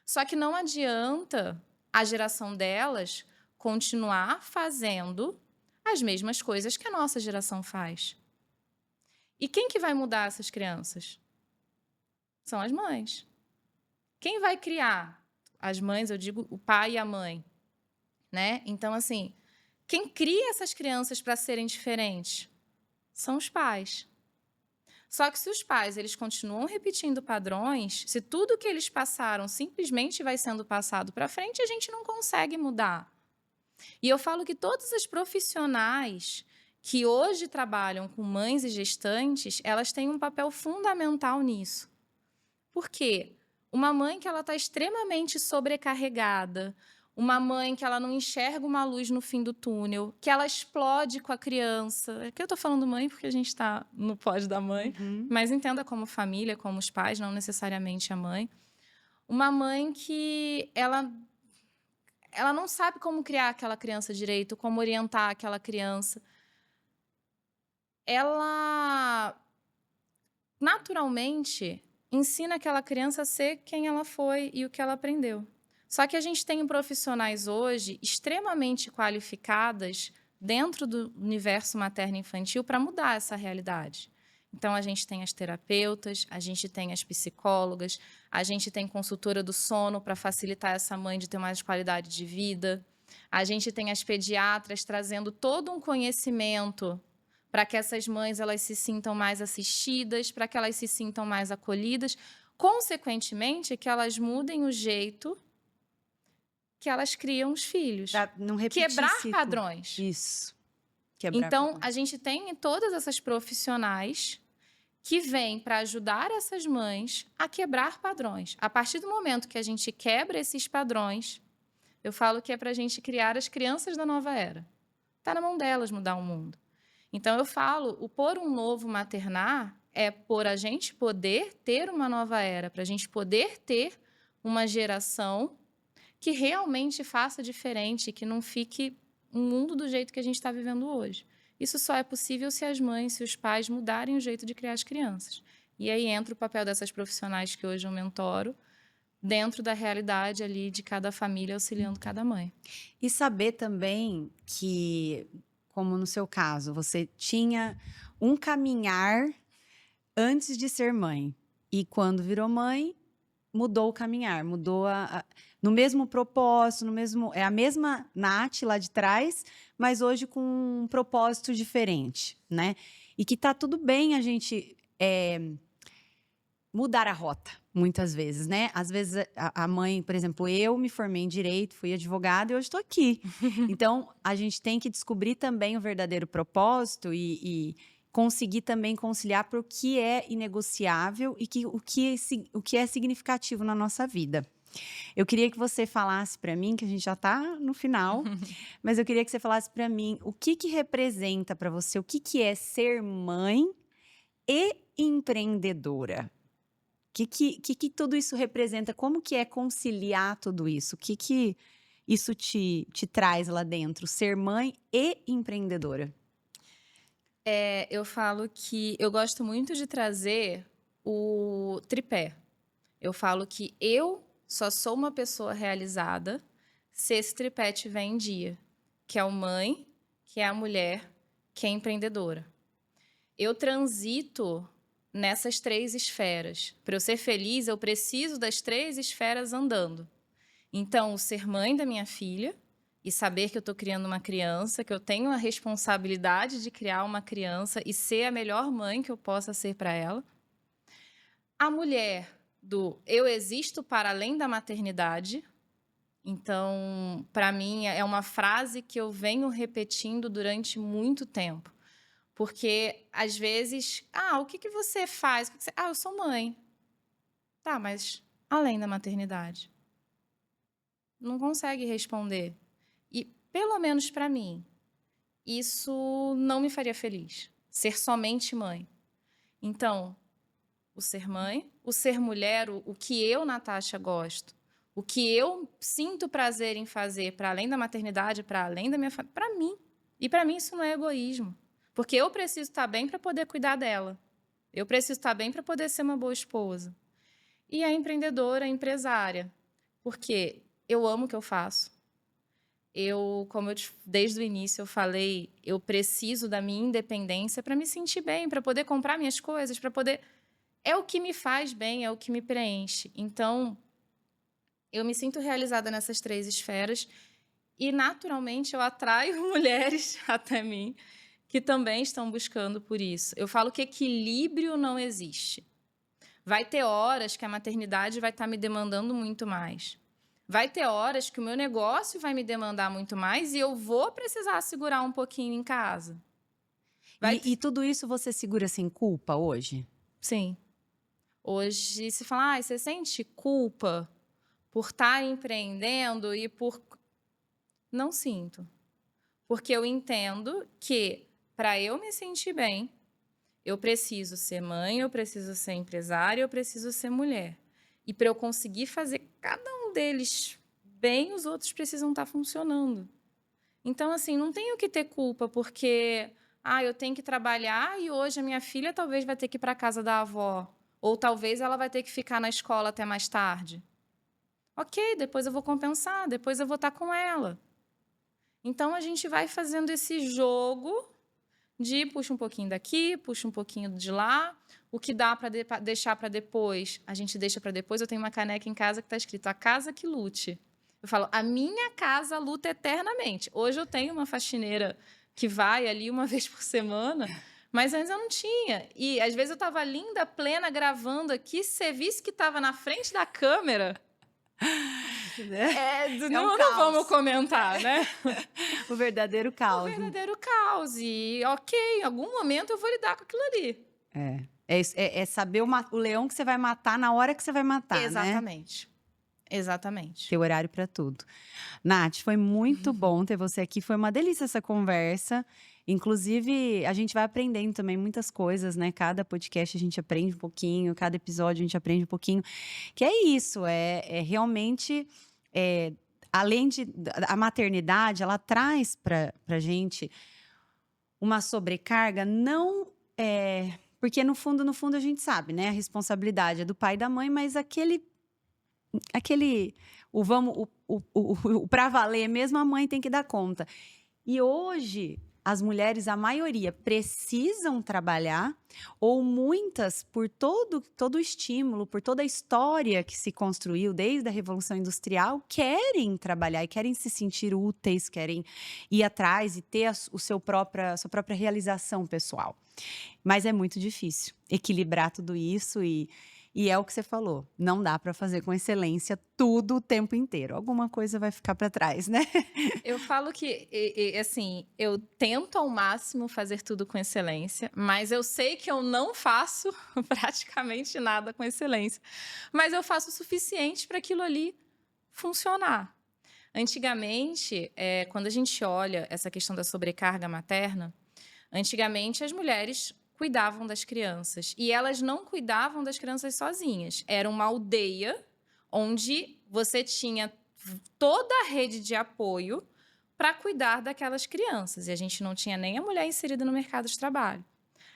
Só que não adianta a geração delas continuar fazendo as mesmas coisas que a nossa geração faz. E quem que vai mudar essas crianças? São as mães. Quem vai criar? As mães, eu digo o pai e a mãe, né? Então, assim, quem cria essas crianças para serem diferentes? São os pais. Só que se os pais eles continuam repetindo padrões, se tudo que eles passaram simplesmente vai sendo passado para frente, a gente não consegue mudar. E eu falo que todos os profissionais que hoje trabalham com mães e gestantes, elas têm um papel fundamental nisso. Por quê? Uma mãe que ela está extremamente sobrecarregada, uma mãe que ela não enxerga uma luz no fim do túnel, que ela explode com a criança. Aqui eu estou falando mãe porque a gente está no pódio da mãe, mas entenda como família, como os pais, não necessariamente a mãe. Uma mãe que ela não sabe como criar aquela criança direito, como orientar aquela criança. Ela, naturalmente, ensina aquela criança a ser quem ela foi e o que ela aprendeu. Só que a gente tem profissionais hoje extremamente qualificadas dentro do universo materno-infantil para mudar essa realidade. Então, a gente tem as terapeutas, a gente tem as psicólogas, a gente tem consultora do sono para facilitar essa mãe de ter mais qualidade de vida. A gente tem as pediatras trazendo todo um conhecimento para que essas mães elas se sintam mais assistidas, para que elas se sintam mais acolhidas, consequentemente, que elas mudem o jeito que elas criam os filhos. Pra não repetir quebrar ciclo. Padrões. Isso. Então, a gente tem todas essas profissionais que vêm para ajudar essas mães a quebrar padrões. A partir do momento que a gente quebra esses padrões, eu falo que é para a gente criar as crianças da nova era. Está na mão delas mudar o mundo. Então, eu falo, o Por um Novo Maternar é por a gente poder ter uma nova era, para a gente poder ter uma geração que realmente faça diferente, que não fique um mundo do jeito que a gente está vivendo hoje. Isso só é possível se as mães, se os pais mudarem o jeito de criar as crianças. E aí entra o papel dessas profissionais que hoje eu mentoro, dentro da realidade ali de cada família, auxiliando cada mãe. E saber também que, como no seu caso, você tinha um caminhar antes de ser mãe. E quando virou mãe, mudou o caminhar, mudou no mesmo propósito, é a mesma Nath lá de trás, mas hoje com um propósito diferente, né? E que tá tudo bem a gente mudar a rota, muitas vezes, né? Às vezes a mãe, por exemplo, eu me formei em Direito, fui advogada e hoje estou aqui. Então, a gente tem que descobrir também o verdadeiro propósito e conseguir também conciliar para o que é inegociável e o que é significativo na nossa vida. Eu queria que você falasse para mim, que a gente já está no final, mas eu queria que você falasse para mim o que representa para você, o que é ser mãe e empreendedora. O que tudo isso representa? Como que é conciliar tudo isso? O que isso te traz lá dentro, ser mãe e empreendedora? Eu falo que eu gosto muito de trazer o tripé. Eu falo que eu só sou uma pessoa realizada se esse tripé estiver em dia, que é a mãe, que é a mulher, que é a empreendedora. Eu transito nessas 3 esferas. Para eu ser feliz, eu preciso das 3 esferas andando. Então, o ser mãe da minha filha e saber que eu estou criando uma criança, que eu tenho a responsabilidade de criar uma criança e ser a melhor mãe que eu possa ser para ela. A mulher do eu existo para além da maternidade. Então, para mim, é uma frase que eu venho repetindo durante muito tempo. Porque, às vezes, o que você faz? Eu sou mãe. Tá, mas além da maternidade? Não consegue responder. E, pelo menos para mim, isso não me faria feliz. Ser somente mãe. Então, o ser mãe, o ser mulher, o que eu, Natasha, gosto, o que eu sinto prazer em fazer para além da maternidade, para além da minha família, para mim. E para mim isso não é egoísmo. Porque eu preciso estar bem para poder cuidar dela. Eu preciso estar bem para poder ser uma boa esposa. E a empreendedora, a empresária. Porque eu amo o que eu faço. Desde o início eu falei, eu preciso da minha independência para me sentir bem, para poder comprar minhas coisas, para poder... É o que me faz bem, é o que me preenche. Então, eu me sinto realizada nessas 3 esferas e, naturalmente, eu atraio mulheres até mim que também estão buscando por isso. Eu falo que equilíbrio não existe. Vai ter horas que a maternidade vai estar me demandando muito mais. Vai ter horas que o meu negócio vai me demandar muito mais e eu vou precisar segurar um pouquinho em casa. E tudo isso você segura sem culpa hoje? Sim. Hoje, se falar, você sente culpa por estar empreendendo e por... Não sinto. Porque eu entendo que, para eu me sentir bem, eu preciso ser mãe, eu preciso ser empresária, eu preciso ser mulher. E para eu conseguir fazer cada um deles bem, os outros precisam estar funcionando. Então, assim, não tenho que ter culpa, porque eu tenho que trabalhar e hoje a minha filha talvez vai ter que ir para a casa da avó. Ou talvez ela vai ter que ficar na escola até mais tarde. Ok, depois eu vou compensar, depois eu vou estar com ela. Então, a gente vai fazendo esse jogo de puxa um pouquinho daqui, puxa um pouquinho de lá. O que dá para deixar para depois, a gente deixa para depois. Eu tenho uma caneca em casa que está escrito: a casa que lute. Eu falo, a minha casa luta eternamente. Hoje eu tenho uma faxineira que vai ali uma vez por semana, mas antes eu não tinha. E às vezes eu estava linda, plena, gravando aqui, se você visse que estava na frente da câmera... não vamos comentar, né? O verdadeiro caos. O verdadeiro caos. E, ok, em algum momento eu vou lidar com aquilo ali. É saber o leão que você vai matar na hora que você vai matar, Exatamente. Né? Exatamente. Ter horário para tudo. Nath, foi muito bom ter você aqui. Foi uma delícia essa conversa. Inclusive, a gente vai aprendendo também muitas coisas, né? Cada podcast a gente aprende um pouquinho, cada episódio a gente aprende um pouquinho. Que é isso, realmente... além a maternidade, ela traz para a gente uma sobrecarga, não... porque no fundo a gente sabe, né? A responsabilidade é do pai e da mãe, mas o pra valer mesmo, a mãe tem que dar conta. E hoje, as mulheres, a maioria, precisam trabalhar, ou muitas, por todo o estímulo, por toda a história que se construiu desde a Revolução Industrial, querem trabalhar e querem se sentir úteis, querem ir atrás e ter sua própria realização pessoal. Mas é muito difícil equilibrar tudo isso e é o que você falou, não dá para fazer com excelência tudo o tempo inteiro. Alguma coisa vai ficar para trás, né? Eu falo que, assim, eu tento ao máximo fazer tudo com excelência, mas eu sei que eu não faço praticamente nada com excelência. Mas eu faço o suficiente para aquilo ali funcionar. Antigamente, quando a gente olha essa questão da sobrecarga materna, antigamente as mulheres cuidavam das crianças. E elas não cuidavam das crianças sozinhas. Era uma aldeia onde você tinha toda a rede de apoio para cuidar daquelas crianças. E a gente não tinha nem a mulher inserida no mercado de trabalho.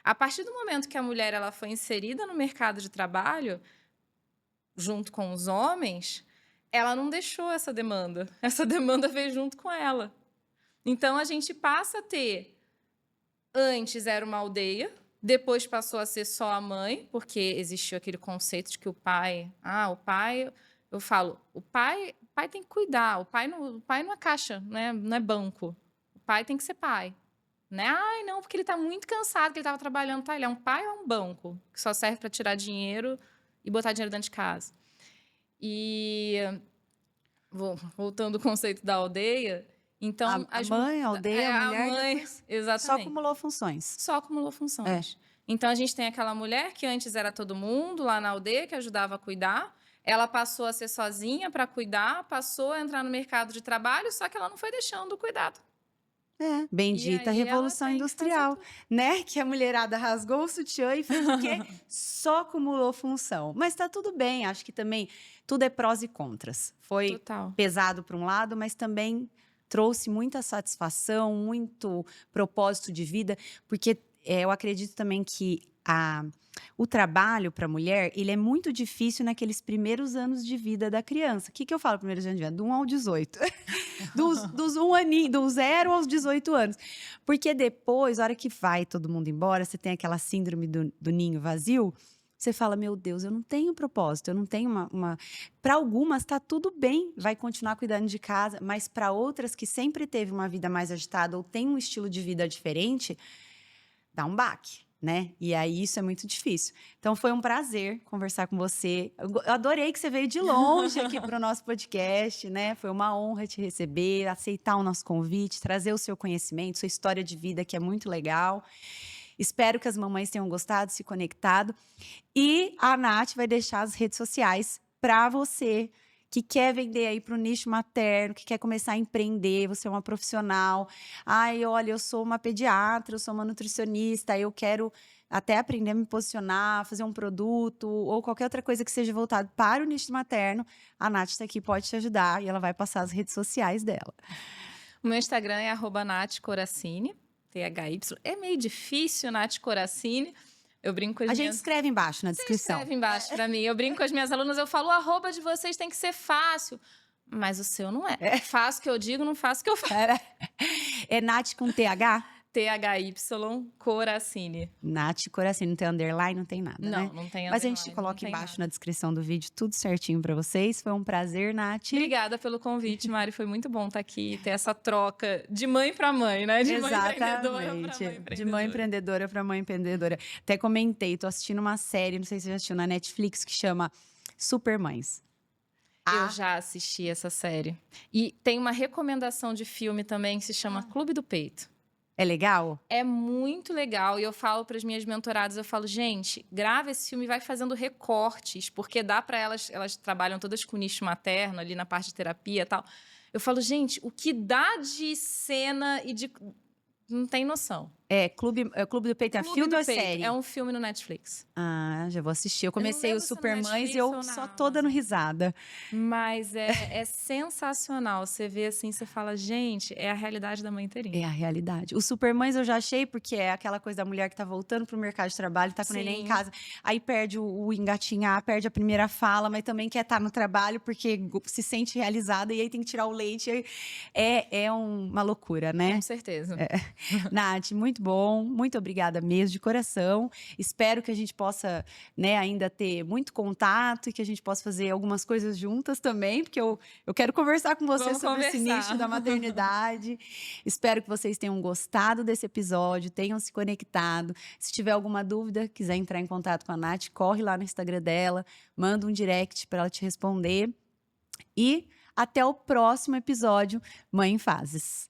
A partir do momento que a mulher ela foi inserida no mercado de trabalho, junto com os homens, ela não deixou essa demanda. Essa demanda veio junto com ela. Então, a gente passa a ter... Antes era uma aldeia, depois passou a ser só a mãe, porque existiu aquele conceito de que o pai... o pai... Eu falo, o pai tem que cuidar, o pai não é caixa, né? Não é banco. O pai tem que ser pai. Né? Ai, não, porque ele está muito cansado, que ele estava trabalhando. Tá? Ele é um pai ou é um banco? Que só serve para tirar dinheiro e botar dinheiro dentro de casa. E... voltando ao conceito da aldeia... Então, a mãe, a aldeia, a mulher... A mãe, exatamente. Só acumulou funções. Só acumulou funções. Então, a gente tem aquela mulher que antes era todo mundo lá na aldeia, que ajudava a cuidar. Ela passou a ser sozinha para cuidar, passou a entrar no mercado de trabalho, só que ela não foi deixando o cuidado. Bendita Revolução Industrial, né? Que a mulherada rasgou o sutiã e fez o quê? Só acumulou função. Mas tá tudo bem, acho que também tudo é prós e contras. Foi pesado para um lado, mas também trouxe muita satisfação, muito propósito de vida, porque eu acredito também que o trabalho para a mulher, ele é muito difícil naqueles primeiros anos de vida da criança. O que eu falo primeiros anos de vida? Do 1 ao 18. Do 0 aos 18 anos. Porque depois, a hora que vai todo mundo embora, você tem aquela síndrome do ninho vazio, você fala, meu Deus, eu não tenho propósito, eu não tenho uma... Para algumas, tá tudo bem, vai continuar cuidando de casa, mas para outras que sempre teve uma vida mais agitada ou tem um estilo de vida diferente, dá um baque, né? E aí, isso é muito difícil. Então, foi um prazer conversar com você. Eu adorei que você veio de longe aqui para o nosso podcast, né? Foi uma honra te receber, aceitar o nosso convite, trazer o seu conhecimento, sua história de vida, que é muito legal. Espero que as mamães tenham gostado, se conectado. E a Nath vai deixar as redes sociais para você que quer vender aí para o nicho materno, que quer começar a empreender, você é uma profissional. Ai, olha, eu sou uma pediatra, eu sou uma nutricionista, eu quero até aprender a me posicionar, fazer um produto ou qualquer outra coisa que seja voltado para o nicho materno. A Nath está aqui, pode te ajudar e ela vai passar as redes sociais dela. O meu Instagram é @NathCoracini. THY. É meio difícil, Nath Coracini. Eu brinco com as minhas... gente escreve embaixo na descrição. Escreve embaixo para mim. Eu brinco com as minhas alunas, eu falo, o arroba de vocês tem que ser fácil. Mas o seu não é. Faço o que eu digo, não faço o que eu faço. É Nath com TH? THY Coracini. Nath Coracini, não tem underline, não tem nada, não, né? Não tem underline. Mas a gente coloca embaixo na descrição do vídeo tudo certinho para vocês. Foi um prazer, Nath. Obrigada pelo convite, Mari. Foi muito bom estar aqui e ter essa troca de mãe para mãe, né? De Exatamente. Mãe empreendedora para mãe empreendedora. De mãe empreendedora para mãe empreendedora. Até comentei, tô assistindo uma série, não sei se você já assistiu na Netflix, que chama Supermães. Eu já assisti essa série. E tem uma recomendação de filme também que se chama Clube do Peito. É legal? É muito legal. E eu falo para as minhas mentoradas, eu falo, gente, grava esse filme e vai fazendo recortes, porque dá para elas trabalham todas com nicho materno, ali na parte de terapia e tal. Eu falo, gente, o que dá de cena e de... Não tem noção. Clube do Peito é Clube filme do ou é Peito. série? É um filme no Netflix. Ah, já vou assistir. Eu não comecei o lembro se é no Supermães Netflix e eu ou na só tô dando Amazon. risada. Mas é sensacional. Você vê assim, você fala, gente, é a realidade da mãe É inteirinha. a realidade. O Supermães eu já achei, porque é aquela coisa da mulher que tá voltando pro mercado de trabalho, tá com o neném em Sim. casa, aí perde o engatinhar, perde a primeira fala, mas também quer estar no trabalho porque se sente realizada e aí tem que tirar o leite. É uma loucura, né? Com certeza. Nath, muito bom, muito obrigada mesmo, de coração. Espero que a gente possa, né, ainda ter muito contato e que a gente possa fazer algumas coisas juntas também, porque eu quero conversar com você Vamos sobre esse conversar. nicho da maternidade. Espero que vocês tenham gostado desse episódio, tenham se conectado. Se tiver alguma dúvida, quiser entrar em contato com a Nath, corre lá no Instagram dela, manda um direct para ela te responder. E até o próximo episódio, Mãe em Fases.